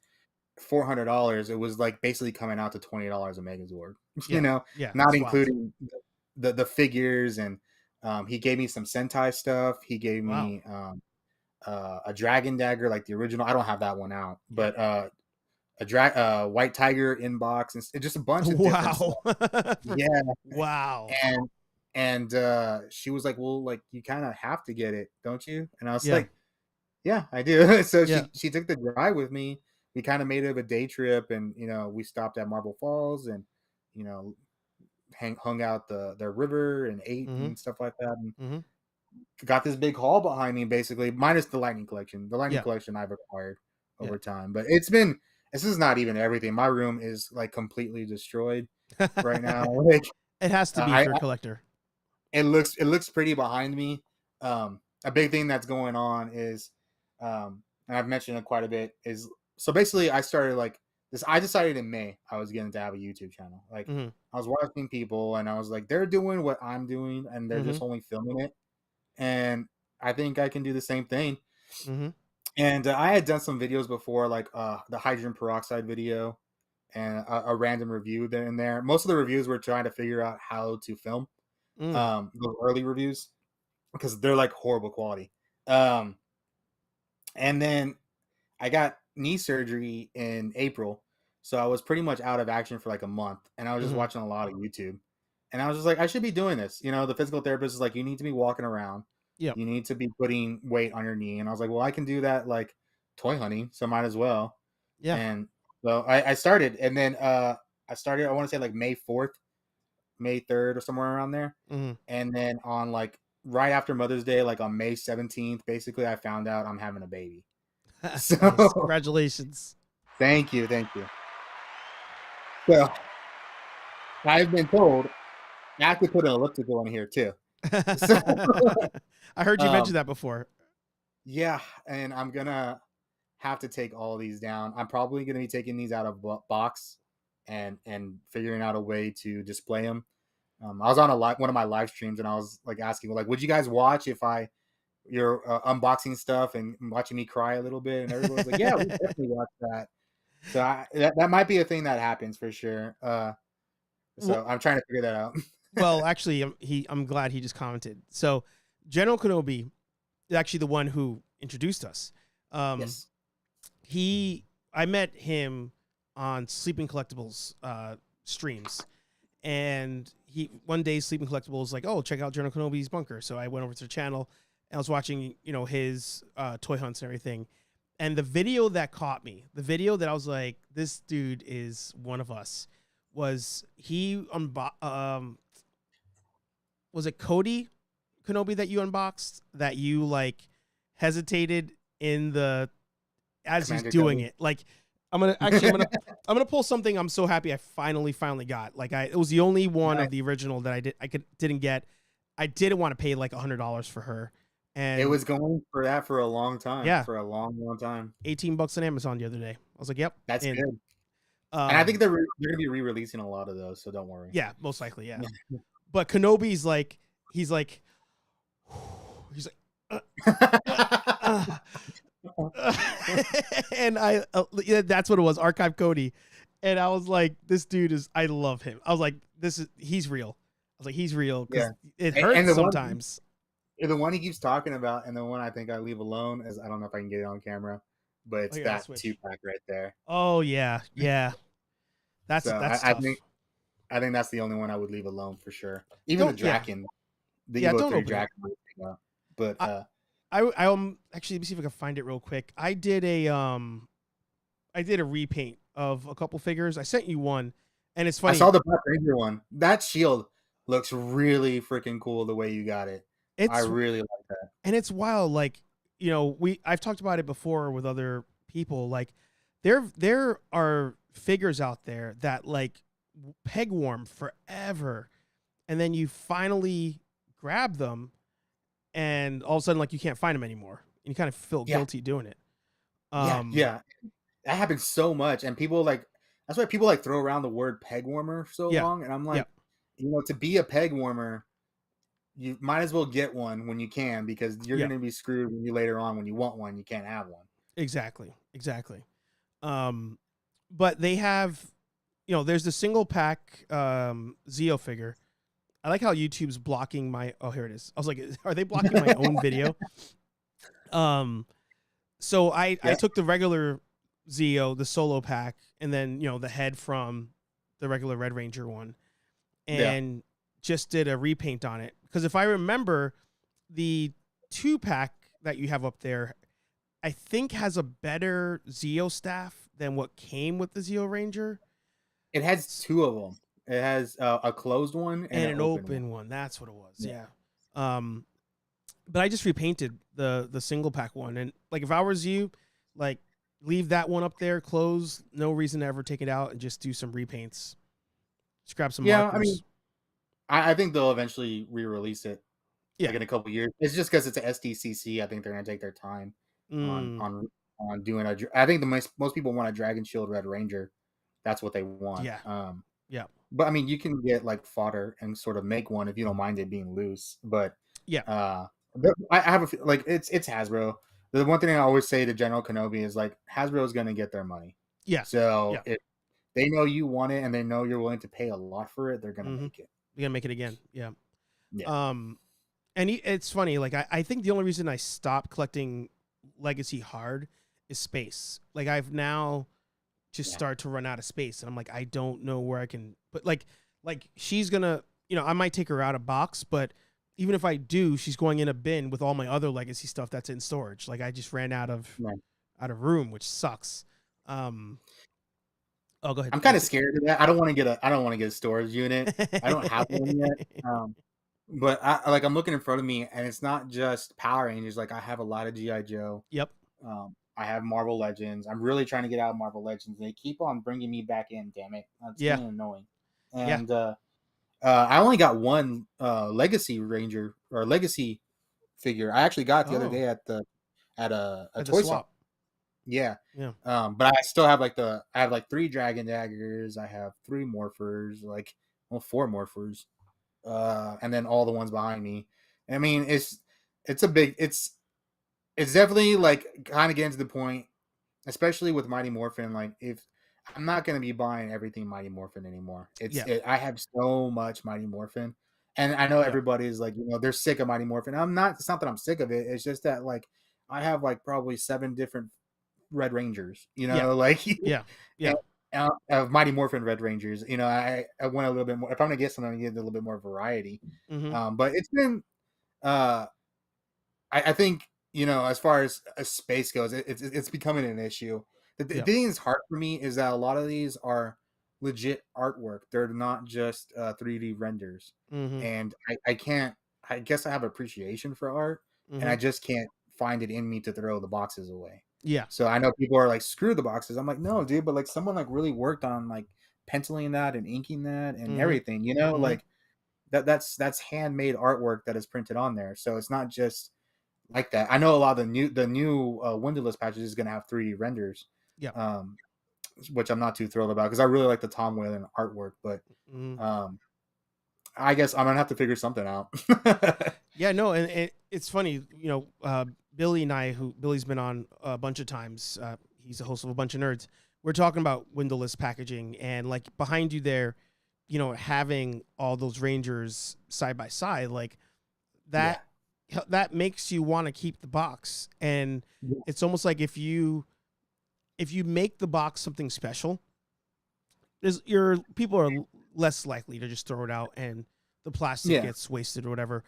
$400, it was like basically coming out to $20 a Megazord, not including the figures. And he gave me some Sentai stuff. He gave me a Dragon Dagger, like the original. I don't have that one out, but white tiger inbox and just a bunch of different stuff. Wow. Yeah, Wow. and she was like, "Well, like you kind of have to get it, don't you?" And I was Yeah. like, "Yeah, I do." So Yeah. she took the drive with me. We kind of made it a day trip, and we stopped at Marble Falls, and you know, hung out their river and ate Mm-hmm. and stuff like that, and Mm-hmm. got this big haul behind me, basically, minus the lightning collection. The lightning Yeah. collection I've acquired Yeah. over time, but this is not even everything. My room is like completely destroyed right now. Like It has to be I for a collector. it looks pretty behind me. A big thing that's going on is, and I've mentioned it quite a bit, is so basically I started like this. I decided in May I was going to have a YouTube channel. Like Mm-hmm. I was watching people, and I was like, they're doing what I'm doing, and they're Mm-hmm. just only filming it, and I think I can do the same thing. Mm-hmm. And I had done some videos before, like the hydrogen peroxide video and a random review there and there. Most of the reviews were trying to figure out how to film, Mm. those early reviews, because they're like horrible quality. Um, and then I got knee surgery in April, so I was pretty much out of action for like a month, and I was just Mm-hmm. watching a lot of YouTube, and I was just like, I should be doing this. The physical therapist is like, you need to be walking around, Yep. you need to be putting weight on your knee, and I was like, well, I can do that like toy hunting, so might as well. Yeah. And so I started, and then I started. I want to say like May 4th, May 3rd, or somewhere around there. Mm-hmm. And then on like right after Mother's Day, like on May 17th, basically I found out I'm having a baby. So Nice. Congratulations. thank you, thank you. So I've been told I have to put an elliptical in here too. So I heard you mention um, that before. yeah, and I'm gonna have to take all these down. I'm probably gonna be taking these out of box and figuring out a way to display them. I was on one of my live streams, and I was like asking, like, would you guys watch if you're unboxing stuff and watching me cry a little bit? And everybody was like, yeah, we definitely watch that. So that might be a thing that happens for sure. Well, So I'm trying to figure that out. well, actually, I'm glad he just commented. So, General Kenobi is actually the one who introduced us. Um, Yes. I met him on Sleeping Collectibles streams, and one day Sleeping Collectibles was like, oh, check out General Kenobi's bunker. So I went over to the channel and I was watching, his toy hunts and everything. And the video that caught me, the video that I was like, this dude is one of us, was was it Cody Kenobi that you unboxed, that you like hesitated as he's Commander doing Cody. it? Like, I'm gonna pull something I'm so happy I finally got. Like, it was the only one Right. of the original that didn't get. I didn't want to pay like $100 for her, It and was going for that for a long time, yeah, for a long, long time. $18 on Amazon the other day. I was like, yep. That's And good. And I think they're going to be re-releasing a lot of those, so don't worry. yeah, most likely, yeah. But Kenobi's like, he's like, he's like, and yeah, that's what it was, Archive Cody. And I was like, this dude I love him. I was like, he's real. I was like, he's real, because it hurts and sometimes. The one he keeps talking about, and the one I think I leave alone, is, I don't know if I can get it on camera, but it's Oh, yeah, that Switch. 2-pack right there. Oh yeah, yeah. That's So tough. I think that's the only one I would leave alone for sure. Even the Draken, the Evo don't 3 open it. Draken. But I actually, let me see if I can find it real quick. I did a repaint of a couple figures. I sent you one, and it's funny. I saw the Black Ranger one. That shield looks really freaking cool the way you got it. I really like that. And it's wild. Like, I've talked about it before with other people. Like, there are figures out there that like peg warm forever, and then you finally grab them, and all of a sudden, like, you can't find them anymore, and you kind of feel guilty doing it. Yeah, that happens so much, and people like, that's why people like throw around the word peg warmer so long, and I'm like, to be a peg warmer, you might as well get one when you can, because you're going to be screwed when you later on, when you want one, you can't have one. Exactly. But they have, there's the single pack Zeo figure. I like how YouTube's blocking my. Oh, here it is. I was like, are they blocking my own video? So I took the regular Zeo, the solo pack, and then the head from the regular Red Ranger one, Yeah. and just did a repaint on it. Because if I remember, the 2-pack that you have up there, I think has a better Zeo staff than what came with the Zeo Ranger. It has two of them. It has a closed one and And an an open one. open one. That's what it was. Yeah. Yeah. But I just repainted the single pack one, and like if I was you, like leave that one up there, close. No reason to ever take it out, and just do some repaints. Just grab some Yeah, I markers. mean, I think they'll eventually re-release it, Yeah. like in a couple years. It's just because it's a SDCC. I think they're gonna take their time on Mm, doing a. I think the most people want a Dragon Shield Red Ranger. That's what they want. yeah. Yeah. But I mean, you can get like fodder and sort of make one if you don't mind it being loose. But Yeah. I have like it's Hasbro. The one thing I always say to General Kenobi is like Hasbro is gonna get their money. Yeah. So Yeah. if they know you want it and they know you're willing to pay a lot for it, they're gonna Mm-hmm. make it. You're gonna make it again. Yeah. Yeah. And it's funny. Like I think the only reason I stopped collecting Legacy hard is space. Like I've now just started to run out of space, and I'm like, I don't know where I can put. Like she's gonna, I might take her out of box, but even if I do, she's going in a bin with all my other Legacy stuff that's in storage. Like I just ran out of room, which sucks. Oh, go ahead. I'm kind of scared of that. I don't want to get a storage unit. I don't have one yet. But I'm looking in front of me, and it's not just Power Rangers. Like I have a lot of GI Joe. Yep. I have Marvel Legends. I'm really trying to get out of Marvel Legends. They keep on bringing me back in. Damn it, it's getting annoying. And I only got one Legacy Ranger or Legacy figure. I actually got it the other day at a toy shop. Yeah. Yeah. But I still have I have 3 Dragon Daggers. I have 3 Morphers, 4 Morphers. And then all the ones behind me. I mean, it's definitely kind of getting to the point, especially with Mighty Morphin. Like if I'm not going to be buying everything Mighty Morphin anymore. I have so much Mighty Morphin, and I know everybody's like, they're sick of Mighty Morphin. I'm not. It's not that I'm sick of it. It's just that I have probably 7 different Red Rangers. Of Mighty Morphin Red Rangers. I want a little bit more. If I'm gonna get something, I'm gonna get a little bit more variety. Mm-hmm. But it's been, I think, as far as space goes, it's becoming an issue. The thing that's hard for me is that a lot of these are legit artwork. They're not just 3D renders, and I can't. I guess I have appreciation for art, and I just can't find it in me to throw the boxes away. Yeah. So I know people are like, screw the boxes. I'm like, no, dude, but someone really worked on penciling that and inking that and everything, that's handmade artwork that is printed on there. So it's not just like that. I know a lot of the new windowless patches is going to have 3D renders. Yeah. Which I'm not too thrilled about because I really like the Tom Whalen artwork, but I guess I'm gonna have to figure something out. Yeah, no, and it's funny, Billy and I, who Billy's been on a bunch of times, he's a host of a bunch of nerds. We're talking about windowless packaging, and behind you there, having all those Rangers side by side, that that makes you want to keep the box, and it's almost like if you make the box something special, your people are less likely to just throw it out and the plastic gets wasted or whatever.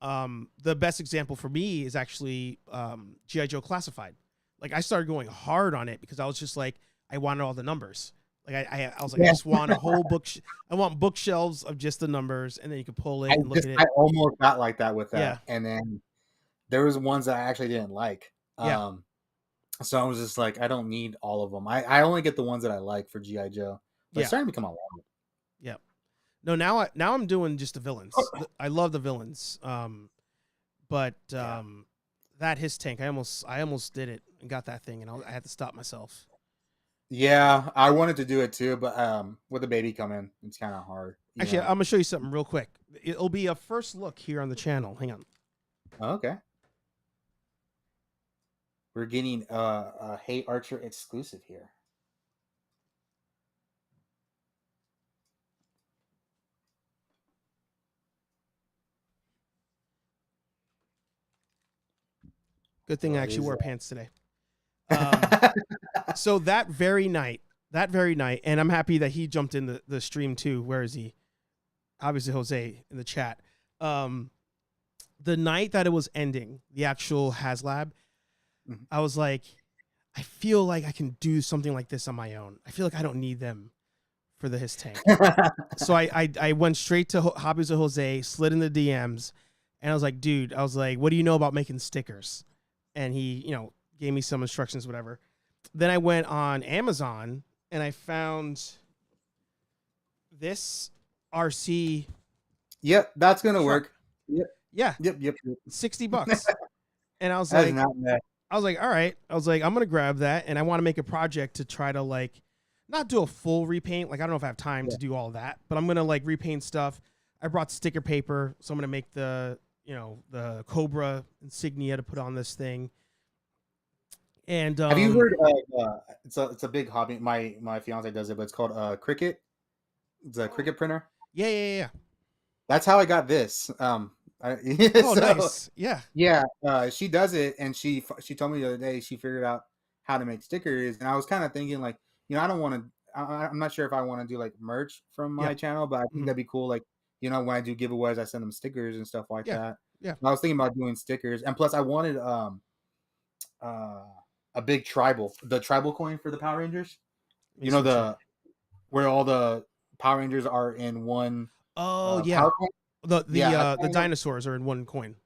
The best example for me is actually G.I. Joe Classified. I started going hard on it because I was just I wanted all the numbers. I was like, I just want a whole book. I want bookshelves of just the numbers, and then you can pull it and look at it. I almost got like that with that, and then there was ones that I actually didn't like. So I was just like, I don't need all of them. I only get the ones that I like for G.I. Joe. But it's starting to become a lot. Yeah. No, now I'm doing just the villains. I love the villains. But that His Tank, I almost did it and got that thing, and I had to stop myself. Yeah, I wanted to do it too, but with the baby coming, it's kind of hard. Actually, I'm gonna show you something real quick. It'll be a first look here on the channel. Hang on. Okay. We're getting a HeyArcher exclusive here. Good thing I actually wore pants today. So that very night, and I'm happy that he jumped in the stream too. Where is he? Obviously, Jose in the chat. The night that it was ending, the actual HasLab, I was like, I feel like I can do something like this on my own. I feel like I don't need them for the his tank. So I went straight to Hobbies of Jose, slid in the DMs, and I was like, dude, what do you know about making stickers? And he, gave me some instructions, whatever. Then I went on Amazon and I found this RC. Yep, that's gonna truck. work. Yep. Yeah. Yep. $60. And I was That's like, not bad. all right. I was like, I'm gonna grab that, and I want to make a project to try to like, not do a full repaint. Like I don't know if I have time to do all that, but I'm gonna like repaint stuff. I brought sticker paper, so I'm gonna make the the Cobra insignia to put on this thing. And have you heard of it's a big hobby. My fiance does it, but it's called Cricut. It's a Cricut printer. Yeah. That's how I got this. Oh, so, nice. Yeah. She does it, and she told me the other day she figured out how to make stickers, and I was kind of thinking like, I don't want to. I'm not sure if I want to do like merch from my channel, but I think that'd be cool. Like, when I do giveaways, I send them stickers and stuff like that. Yeah. And I was thinking about doing stickers, and plus I wanted a big the tribal coin for the Power Rangers. Where all the Power Rangers are in one. Oh yeah. Power coin. The dinosaurs are in one coin.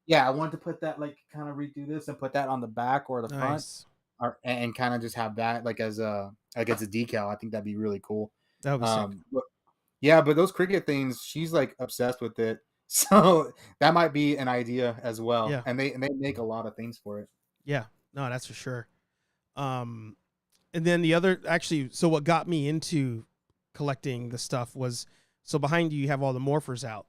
Yeah, I wanted to put that, like, kind of redo this and put that on the back or the Nice. front, and kind of just have that like as a decal. I think that'd be really cool. That would be sick. But those Cricut things, she's like obsessed with it, so that might be an idea as well. Yeah. And they make a lot of things for it. Yeah, no, that's for sure. And then the other, actually, so what got me into collecting the stuff was, so behind you have all the morphers out.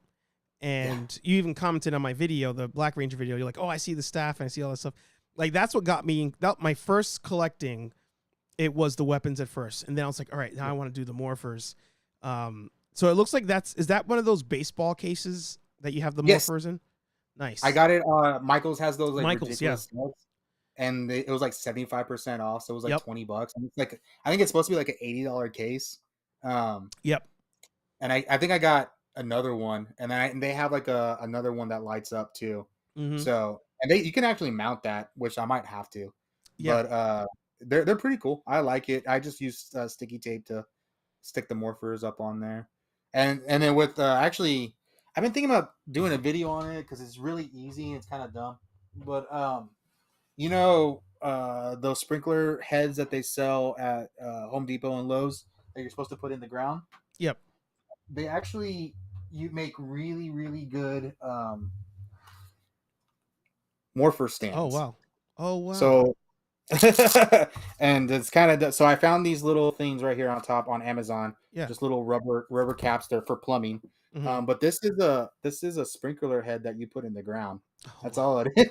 And you even commented on my video, the Black Ranger video. You're like, oh, I see the staff and I see all this stuff. Like, that's what got me. My first collecting, it was the weapons at first. And then I was like, all right, now I want to do the morphers. So it looks like is that one of those baseball cases that you have the morphers in? Nice. I got it. Michael's has those like Michael's, ridiculous sets, and it was like 75% off. So it was like Yep. $20. And it's like, I think it's supposed to be like an $80 case. Yep. And I think I got another one, and then they have like another one that lights up too. Mm-hmm. So, and you can actually mount that, which I might have to. Yeah. But they're pretty cool. I like it. I just use sticky tape to stick the morphers up on there, and then with actually, I've been thinking about doing a video on it because it's really easy. It's kind of dumb, but those sprinkler heads that they sell at Home Depot and Lowe's that you're supposed to put in the ground. Yep. They actually, you make really, really good morpher stands. Oh wow. So, and it's kind of, so I found these little things right here on top on Amazon. Yeah. Just little rubber caps there for plumbing. Mm-hmm. But this is a sprinkler head that you put in the ground. That's all it is.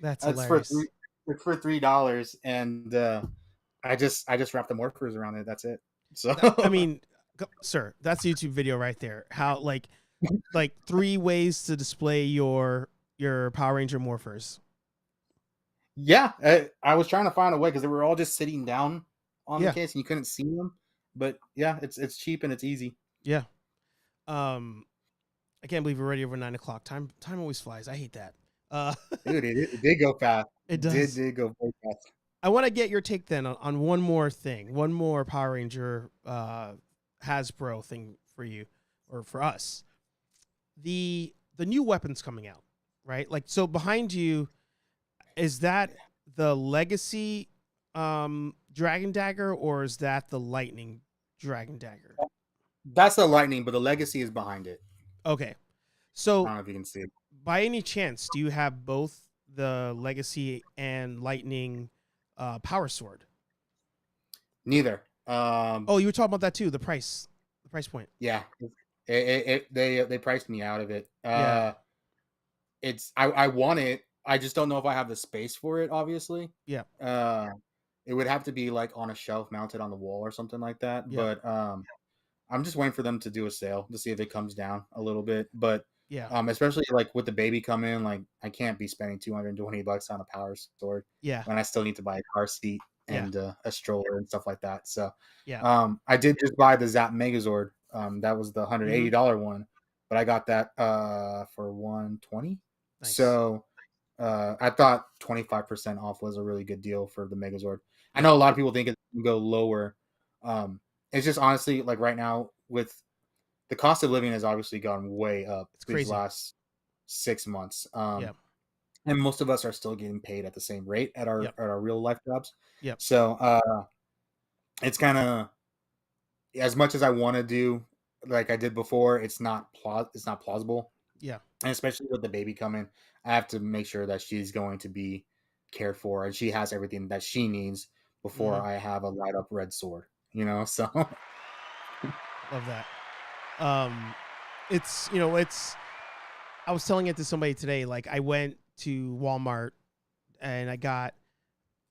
That's hilarious. For $3, and I just wrapped the morphers around it. That's it. So I mean, sir, that's a YouTube video right there. How like 3 ways to display your Power Ranger morphers. Yeah, I was trying to find a way because they were all just sitting down on the case and you couldn't see them. But yeah, it's cheap and it's easy. Yeah. I can't believe we're already over 9 o'clock. Time always flies. I hate that. Dude, it did go fast. It does. It did go very fast. I want to get your take then on one more thing, one more Power Ranger Hasbro thing for you or for us. The new weapons coming out, right? Like, so behind you, is that the Legacy Dragon Dagger or is that the Lightning Dragon Dagger? That's the Lightning, but the Legacy is behind it. Okay. So, I don't know if you can see it. By any chance, do you have both the Legacy and Lightning Power Sword? Neither. You were talking about that too. The price point. Yeah, they priced me out of it. It's I want it. I just don't know if I have the space for it. Obviously. Yeah. It would have to be like on a shelf mounted on the wall or something like that. Yeah. But I'm just waiting for them to do a sale to see if it comes down a little bit. But yeah, especially like with the baby coming, like I can't be spending $220 on a power sword. Yeah. When I still need to buy a car seat Yeah. and a stroller and stuff like that. So Yeah. I did just buy the Zap Megazord. That was the Mm-hmm. $180 one, but I got that for 120. Nice. So I thought 25% off was a really good deal for the Megazord. I Yeah. know a lot of people think it can go lower. Um, it's just honestly like right now with the cost of living has obviously gone way up It's these crazy. last 6 months. Yeah. And most of us are still getting paid at the same rate Yep. at our real life jobs. Yep. So it's kind of as much as I want to do like I did before, it's not plausible. Yeah. And especially with the baby coming, I have to make sure that she's going to be cared for and she has everything that she needs Mm-hmm. before I have a light up red sword. So Love that. Um, it's. I was telling it to somebody today. Like, I went to Walmart and I got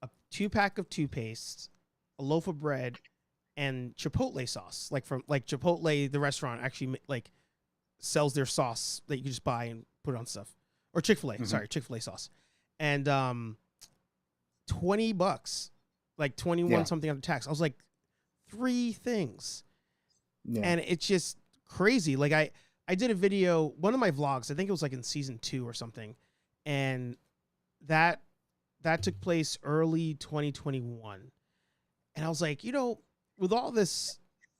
a 2-pack of toothpaste, a loaf of bread, and Chipotle sauce. Like from like Chipotle, the restaurant actually like sells their sauce that you can just buy and put on stuff. Or Chick-fil-A, Mhm. sorry, Chick-fil-A sauce. And $20, like 21 Yeah, something after tax. I was like, 3 things. yeah, And it's just crazy. Like I did a video, one of my vlogs, I think it was like in season 2 or something. And that that took place early 2021. And I was like, with all this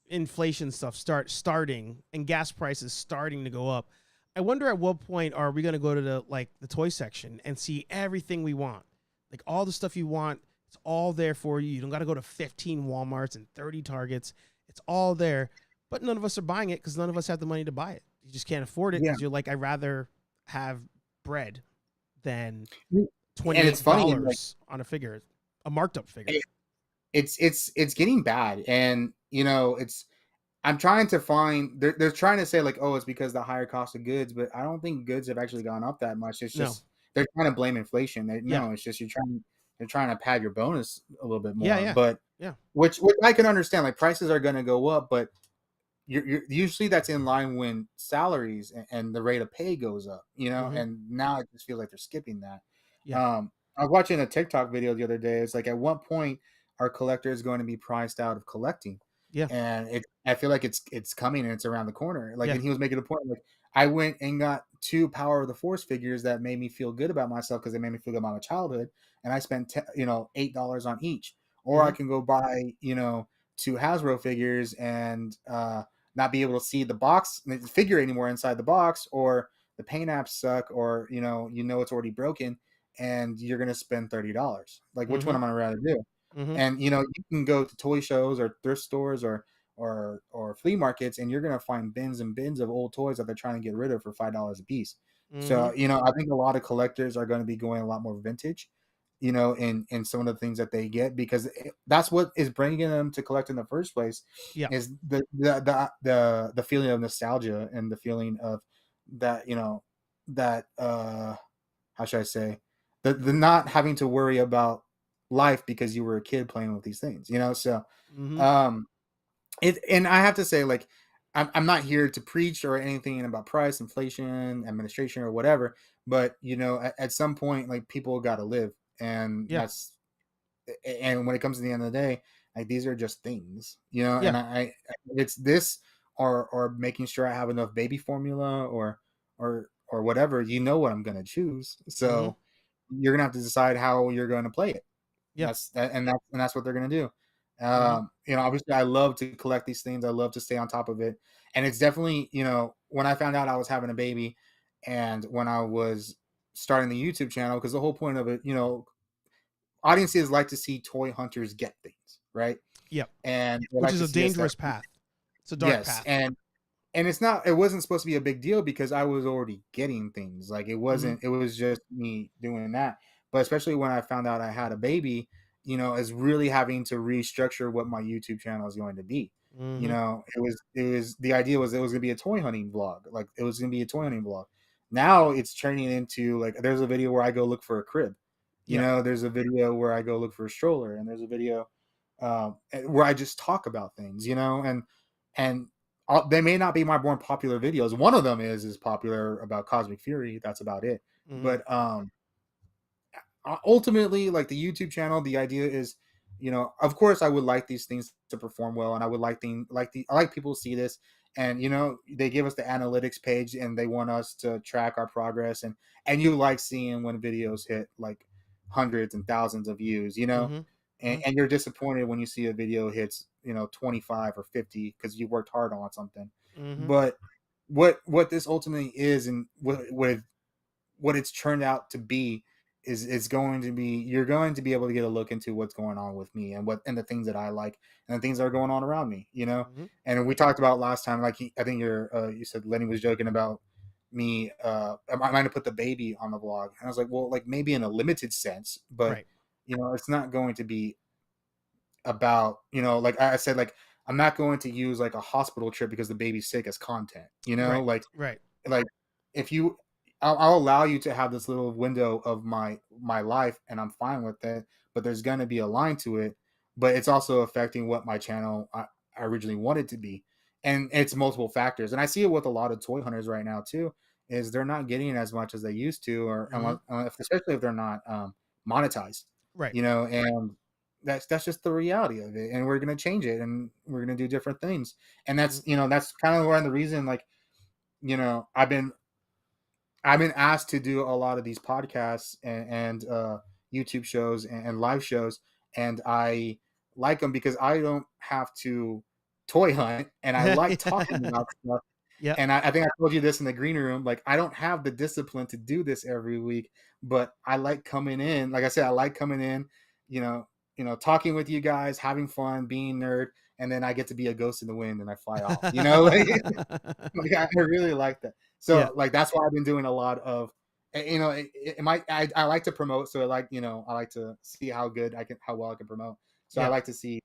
inflation stuff starting and gas prices starting to go up, I wonder at what point are we going to go to the toy section and see everything we want, like all the stuff you want. It's all there for you. You don't got to go to 15 Walmarts and 30 Targets. It's all there, but none of us are buying it because none of us have the money to buy it. You just can't afford it yeah. because you're like, I'd rather have bread than And it's funny, like $28 on a figure, a marked up figure. it's getting bad, and it's I'm trying to find they're trying to say like, oh, it's because the higher cost of goods, but I don't think goods have actually gone up that much. It's No. just they're trying to blame inflation. Yeah. No, it's just they're trying to pad your bonus a little bit Yeah. more, Yeah. but Yeah. which I can understand. Like prices are going to go up, but usually that's in line when salaries and the rate of pay goes up, Mm-hmm. and now it just feels like they're skipping that. Yeah. I was watching a TikTok video the other day. It's like at what point are collectors going to be priced out of collecting? Yeah. And I feel like it's coming and it's around the corner. Like, Yeah. and he was making a point like I went and got 2 Power of the Force figures that made me feel good about myself because they made me feel good about my childhood, and I spent $8 on each. Or I Mm-hmm. can go buy 2 Hasbro figures and not be able to see the box the figure anymore inside the box, or the paint apps suck, or it's already broken, and you're gonna spend $30. Like, which one Mm-hmm. am I rather do? Mm-hmm. And you can go to toy shows or thrift stores or flea markets, and you're gonna find bins and bins of old toys that they're trying to get rid of for $5 a piece. Mm-hmm. So I think a lot of collectors are going to be going a lot more vintage, in some of the things that they get, because that's what is bringing them to collect in the first place, Yeah. is the feeling of nostalgia and the feeling of that that how should I say, the not having to worry about life because you were a kid playing with these things, so Mm-hmm. um and I have to say, like, I'm not here to preach or anything about price, inflation, administration, or whatever, but at some point, like, people got to live, and Yeah. when it comes to the end of the day, like, these are just things, Yeah. and it's this, or making sure I have enough baby formula, or whatever, what I'm gonna choose. Mm-hmm. So you're gonna have to decide how you're gonna play it. Yeah. And that's what they're gonna do. Mm-hmm. Obviously, I love to collect these things. I love to stay on top of it, and it's definitely, when I found out I was having a baby, and when I was starting the YouTube channel, because the whole point of it, audiences like to see toy hunters get things right, Yep. and they Which like is to a see us that dangerous path. It's a dark yes, path. and it wasn't supposed to be a big deal because I was already getting things. Like, Mm-hmm. it was just me doing that. But especially when I found out I had a baby, is really having to restructure what my YouTube channel is going to be. Mm-hmm. It was the idea was it was gonna be a toy hunting vlog. Like, it was gonna be a toy hunting vlog. Now it's turning into, like, there's a video where I go look for a crib. Yep. There's a video where I go look for a stroller, and there's a video where I just talk about things, and they may not be my more popular videos. One of them is popular about Cosmic Fury. That's about it. Mm-hmm. But ultimately, like, the YouTube channel, the idea is of course I would like these things to perform well, and I would I like people to see this, and they give us the analytics page and they want us to track our progress, and you like seeing when videos hit like hundreds and thousands of views, Mm-hmm. and you're disappointed when you see a video hits 25 or 50 because you worked hard on something. Mm-hmm. But what this ultimately is, and what it's turned out to be, is going to be, you're going to be able to get a look into what's going on with me, and the things that I like, and the things that are going on around me, Mm-hmm. And we talked about last time, like I think you said Lenny was joking about me. I might have put the baby on the vlog, and I was like, well, like maybe in a limited sense, but Right. it's not going to be about, like I said, like I'm not going to use like a hospital trip because the baby's sick as content, Right. like Right. like if you I'll allow you to have this little window of my life, and I'm fine with it, but there's going to be a line to it, but it's also affecting what my channel I originally wanted to be, and it's multiple factors, and I see it with a lot of toy hunters right now too, is they're not getting as much as they used to, or Mm-hmm. especially if they're not monetized, Right. and that's just the reality of it, and we're going to change it, and we're going to do different things, and Mm-hmm. that's kind of one of the reason, like I've been asked to do a lot of these podcasts and YouTube shows and live shows, and I like them because I don't have to toy hunt, and I like talking about stuff. Yep. And I think I told you this in the green room. Like, I don't have the discipline to do this every week, but I like coming in. Like I said, I like coming in, talking with you guys, having fun, being nerd, and then I get to be a ghost in the wind and I fly off. Like I really like that. Yeah. So like that's why I've been doing a lot of, I like to promote. So like I like to see how well I can promote. So I Yeah. like to see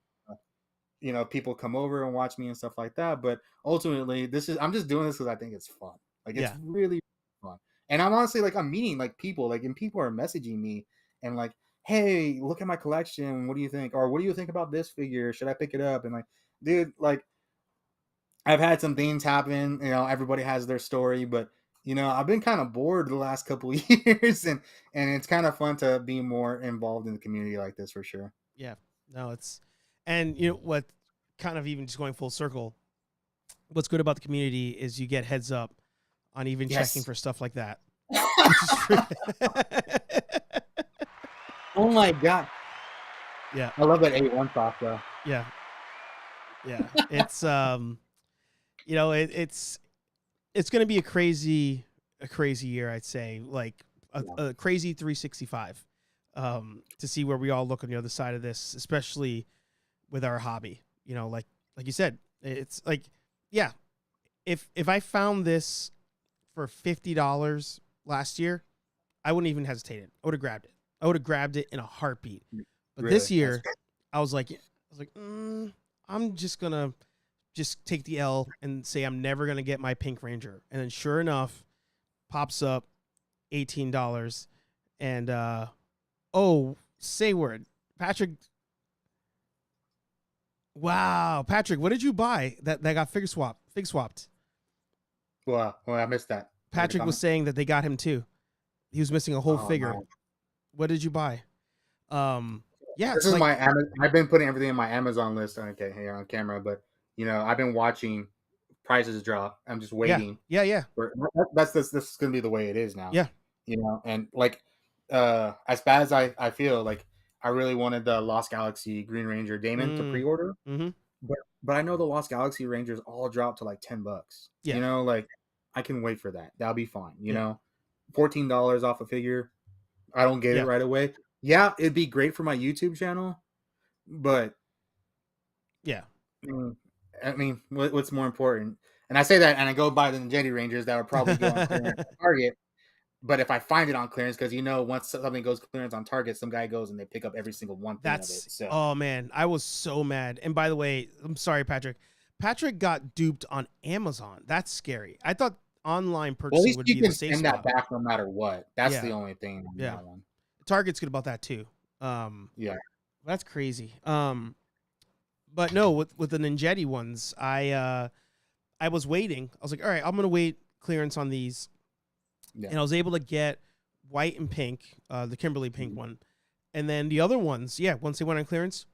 people come over and watch me and stuff like that. But ultimately, I'm just doing this because I think it's fun. Like it's Yeah. really fun, and I'm honestly like I'm meeting like people, like, and people are messaging me and like, hey, look at my collection. What do you think? Or what do you think about this figure? Should I pick it up? And like, dude, like I've had some things happen. Everybody has their story, but I've been kind of bored the last couple of years, and it's kind of fun to be more involved in the community like this for sure. Yeah. No, and what, kind of even just going full circle, what's good about the community is you get heads up on even checking Yes. for stuff like that, which is free. Oh my god, Yeah. I love that A1 sauce though. Yeah. Yeah. It's, it's going to be a crazy year, I'd say, like Yeah. a crazy 365, to see where we all look on the other side of this, especially with our hobby. Like you said, it's like, yeah, if I found this for $50 last year, I wouldn't even hesitate. I would have grabbed it. I would have grabbed it in a heartbeat. But this Really? That's year, I was like, I'm just gonna just take the L and say I'm never gonna get my Pink Ranger. And then sure enough, pops up $18, and say word, Patrick. Wow, Patrick, what did you buy that got fig swapped? well, I missed that. Make a Patrick was comment. saying that they got him too. He was missing a whole Oh figure. man, What did you buy? Yeah, this it's is like, my I've been putting everything in my Amazon list. Okay, here on camera, but I've been watching prices drop. I'm just yeah, waiting yeah, for this is gonna be the way it is now. yeah. And like as bad as I feel, like I really wanted the Lost Galaxy Green Ranger Damon to Mm, pre-order, mm-hmm. but I know the Lost Galaxy Rangers all drop to like $10. Yeah, Like I can wait for that. That'll be fine. yeah, $14 off a figure. I don't get it yeah, right away. Yeah, it'd be great for my YouTube channel, but yeah. mm, I mean, what's more important? And I say that, and I go buy the Jedi Rangers that would probably go on clearance at Target. But if I find it on clearance, because once something goes clearance on Target, some guy goes and they pick up every single one thing of it. So Oh man, I was so mad. And by the way, I'm sorry, Patrick. Patrick got duped on Amazon. That's scary. I thought online well, at purchasing least would you be the can safe send that spot. back no matter what. That's Yeah, the only thing on yeah. that one. Target's good about that too. Um, Yeah. that's crazy. But no, with the Ninjetti ones, I was waiting. I was like, all right, I'm gonna wait clearance on these, Yeah. and I was able to get white and pink, the Kimberly pink Mhm. one, and then the other ones, yeah, once they went on clearance,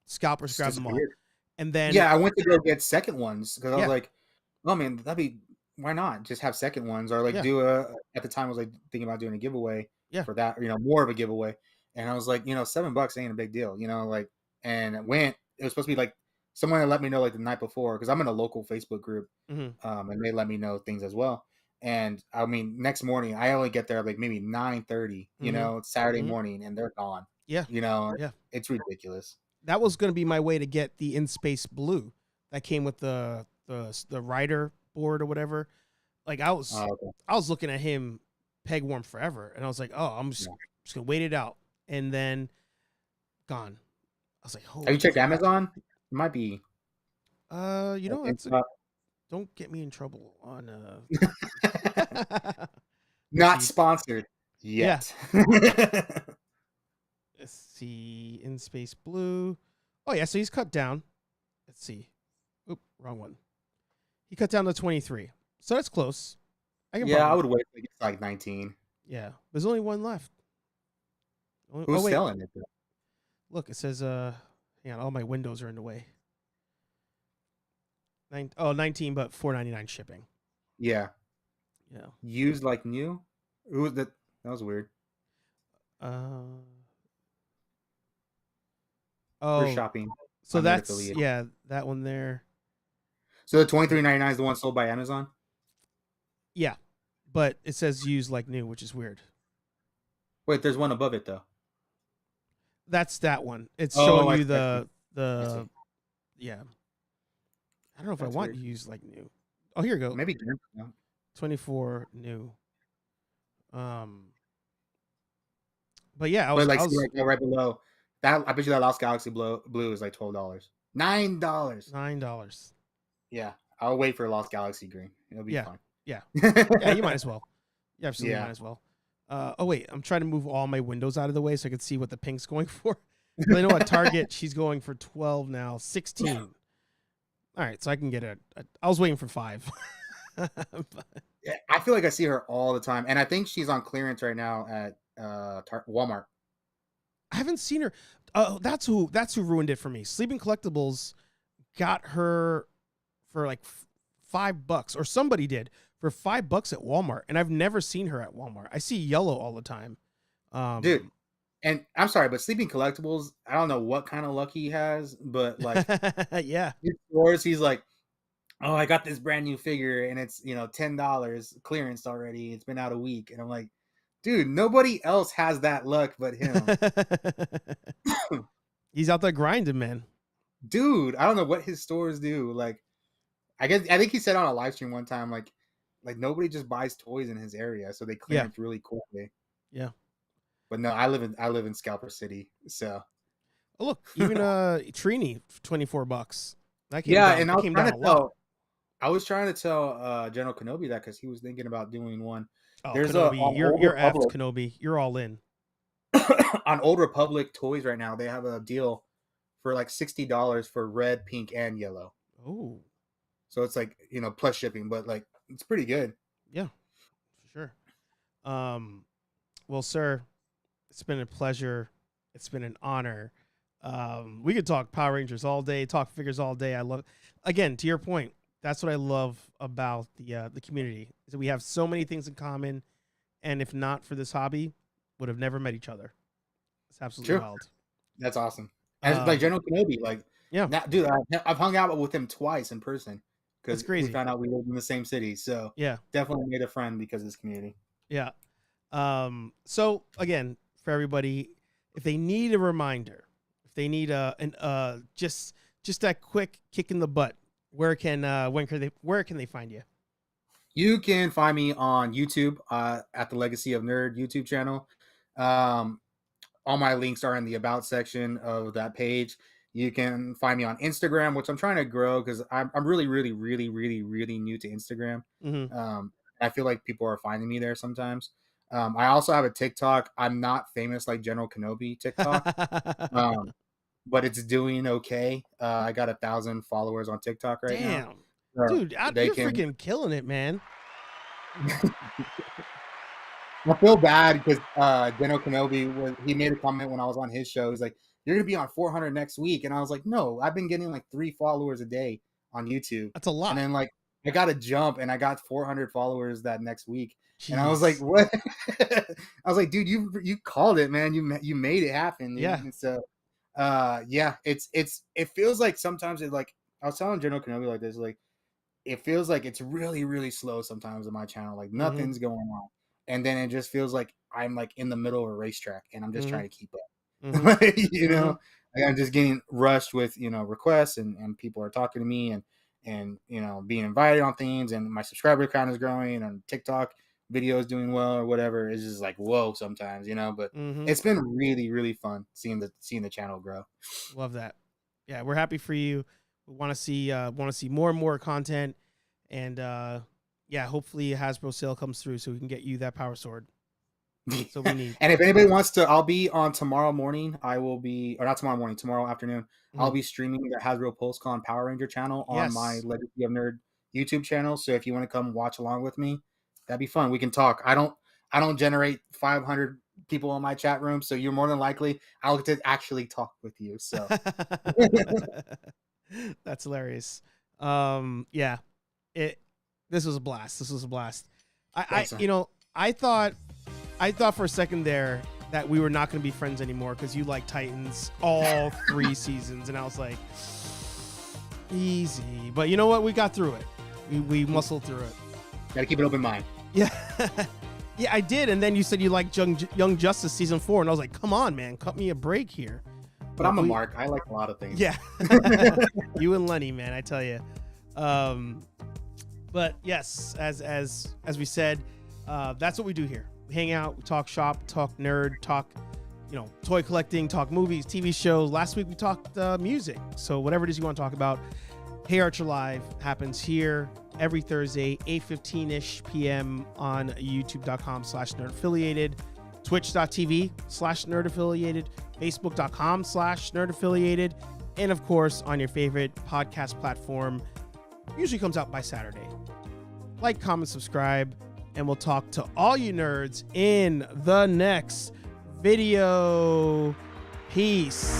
Scalpers It's grab just them all. weird. And then Yeah, I went to go get second ones because I was yeah, like, oh man, why not just have second ones or like yeah, do a at the time I was like thinking about doing a giveaway yeah. for that, more of a giveaway. And I was like, $7 ain't a big deal, like, and it was supposed to be like someone had let me know like the night before because I'm in a local Facebook group, Mm-hmm. and they let me know things as well. And I mean, next morning I only get there like maybe 9:30, Mm-hmm. it's Saturday Mm-hmm. morning and they're gone. Yeah, You know, yeah. it's ridiculous. That was going to be my way to get the In Space Blue that came with the rider board or whatever. Like Okay. I was looking at him peg warm forever, and I was like, oh, Yeah. just gonna wait it out, and then gone. I was like, Have you holy checked crap. Amazon? It might be like That's a, GameStop. don't get me in trouble on let's Not see. sponsored Yeah, yet. let's see. In Space Blue. Oh yeah, so he's cut down. Let's see. Oop, wrong one. He cut down to 23, so that's close. I can Yeah, I probably. would wait like it's like 19. Yeah, there's only one left. Oh Who's wait, selling it though? look, it says hang on, all my windows are in the way. 19, but $4.99 shipping. Yeah. Yeah. Used like new? Who was that? That was weird. Uh For oh, shopping so on that that's affiliate. yeah, that one there. So the 23.99 is the one sold by Amazon? Yeah, but it says used like new, which is weird. Wait, there's one above it though. That's that one. It's Oh, showing I you see. I the see. yeah. I don't know if I That's want weird. used like new. Oh, here you go. Maybe GameStop. 24 new. Um, but yeah, But like I see was right below that, I bet you that Lost Galaxy Blue is like $12. $9. $9. Yeah, I'll wait for Lost Galaxy Green. It'll be Yeah, fine. yeah, yeah. You might as well. You absolutely Yeah. might as well. Oh wait, I'm trying to move all my windows out of the way so I can see what the pink's going for. But I know at Target she's going for 12 now, 16. All right, so I can get I was waiting for 5. But Yeah, I feel like I see her all the time, and I think she's on clearance right now at Walmart. I haven't seen her. Oh, that's who ruined it for me. Sleeping Collectibles got her for like $5, or somebody did for $5 at Walmart, and I've never seen her at Walmart. I see yellow all the time. Dude, and I'm sorry, but Sleeping Collectibles, I don't know what kind of luck he has, but like yeah, his stores, he's like, oh, I got this brand new figure and it's $10 clearance already. It's been out a week. And I'm like, dude, nobody else has that luck but him. he's out there grinding, man. Dude, I don't know what his stores do. Like, I think he said on a live stream one time, like nobody just buys toys in his area, so they Yeah, clearance really quickly. yeah. But no, I live in Scalper City, so Oh look, even Trini, $24. That came yeah. down. And That came down a lot. I was trying to tell General Kenobi that because he was thinking about doing one. Oh, There's a Kenobi, on Old you're effed, Republic Kenobi. You're all in. on Old Republic toys right now. They have a deal for like $60 for red, pink, and yellow. Oh, So it's like plus shipping, but like it's pretty good. yeah, for sure. Well, sir, it's been a pleasure. It's been an honor. We could talk Power Rangers all day, talk figures all day. I love, again, to your point, that's what I love about the community is that we have so many things in common, and if not for this hobby, would have never met each other. It's absolutely True. wild. That's awesome. And like General Kenobi, like Yeah, now, dude, I've hung out with him twice in person that's because we crazy. found out we lived in the same city. So Yeah, definitely made a friend because of this community. yeah. So again, for everybody, if they need a reminder, if they need just that quick kick in the butt, where can they find you? You can find me on YouTube at the Legacy of Nerd YouTube channel. All my links are in the about section of that page. You can find me on Instagram, which I'm trying to grow because I'm really, really, really, really, really new to Instagram. Mm-hmm. I feel like people are finding me there sometimes. I also have a TikTok. I'm not famous like General Kenobi TikTok, but it's doing okay. I got 1,000 followers on TikTok right now. Damn, dude, They you're can. freaking killing it, man. I feel bad because General Kenobi he made a comment when I was on his show. He's like, you're gonna be on 400 next week. And I was like, no, I've been getting like 3 followers a day on YouTube. That's a lot. And then like I got a jump and I got 400 followers that next week. Jeez. And I was like, what? I was like, dude, you called it, man. You made it happen. Dude. Yeah. And so yeah, it feels like sometimes it like I was telling General Kenobi like this, like it feels like it's really, really slow sometimes on my channel. Like nothing's going on. And then it just feels like I'm like in the middle of a racetrack and I'm just trying to keep up. Like, you know, like I'm just getting rushed with, you know, requests and people are talking to me and you know, being invited on things, and my subscriber count is growing on TikTok, videos doing well or whatever. It's just like, whoa, sometimes, you know, but it's been really, really fun seeing the channel grow. Love that. Yeah. We're happy for you. We want to see more and more content, and yeah, hopefully Hasbro sale comes through so we can get you that power sword. So we need. And if anybody wants to, I'll be on tomorrow morning. I will be, or not tomorrow morning, tomorrow afternoon. I'll be streaming the Hasbro PulseCon Power Ranger channel on my Legacy of Nerd YouTube channel. So if you want to come watch along with me, that'd be fun. We can talk. I don't generate 500 people in my chat room, so you're more than likely I'll get to actually talk with you. So that's hilarious. Yeah, this was a blast. This was a blast. I thought for a second there that we were not going to be friends anymore because you like Titans all 3 seasons, and I was like, easy. But you know what? We got through it. We muscled through it. Gotta keep an open mind. Yeah. Yeah, I did. And then you said you liked Young Justice season 4, and I was like, come on, man, cut me a break here. But I'm a mark. I like a lot of things. Yeah. You and Lenny, man, I tell you. But yes, as we said, that's what we do here. We hang out, we talk shop, talk nerd, talk, you know, toy collecting, talk movies, TV shows. Last week we talked music. So whatever it is you want to talk about, HeyArcher Live happens here every Thursday, 8:15-ish p.m. on youtube.com/nerdaffiliated, twitch.tv/nerdaffiliated, facebook.com/nerdaffiliated, and of course on your favorite podcast platform. Usually comes out by Saturday. Like, comment, subscribe, and we'll talk to all you nerds in the next video. Peace.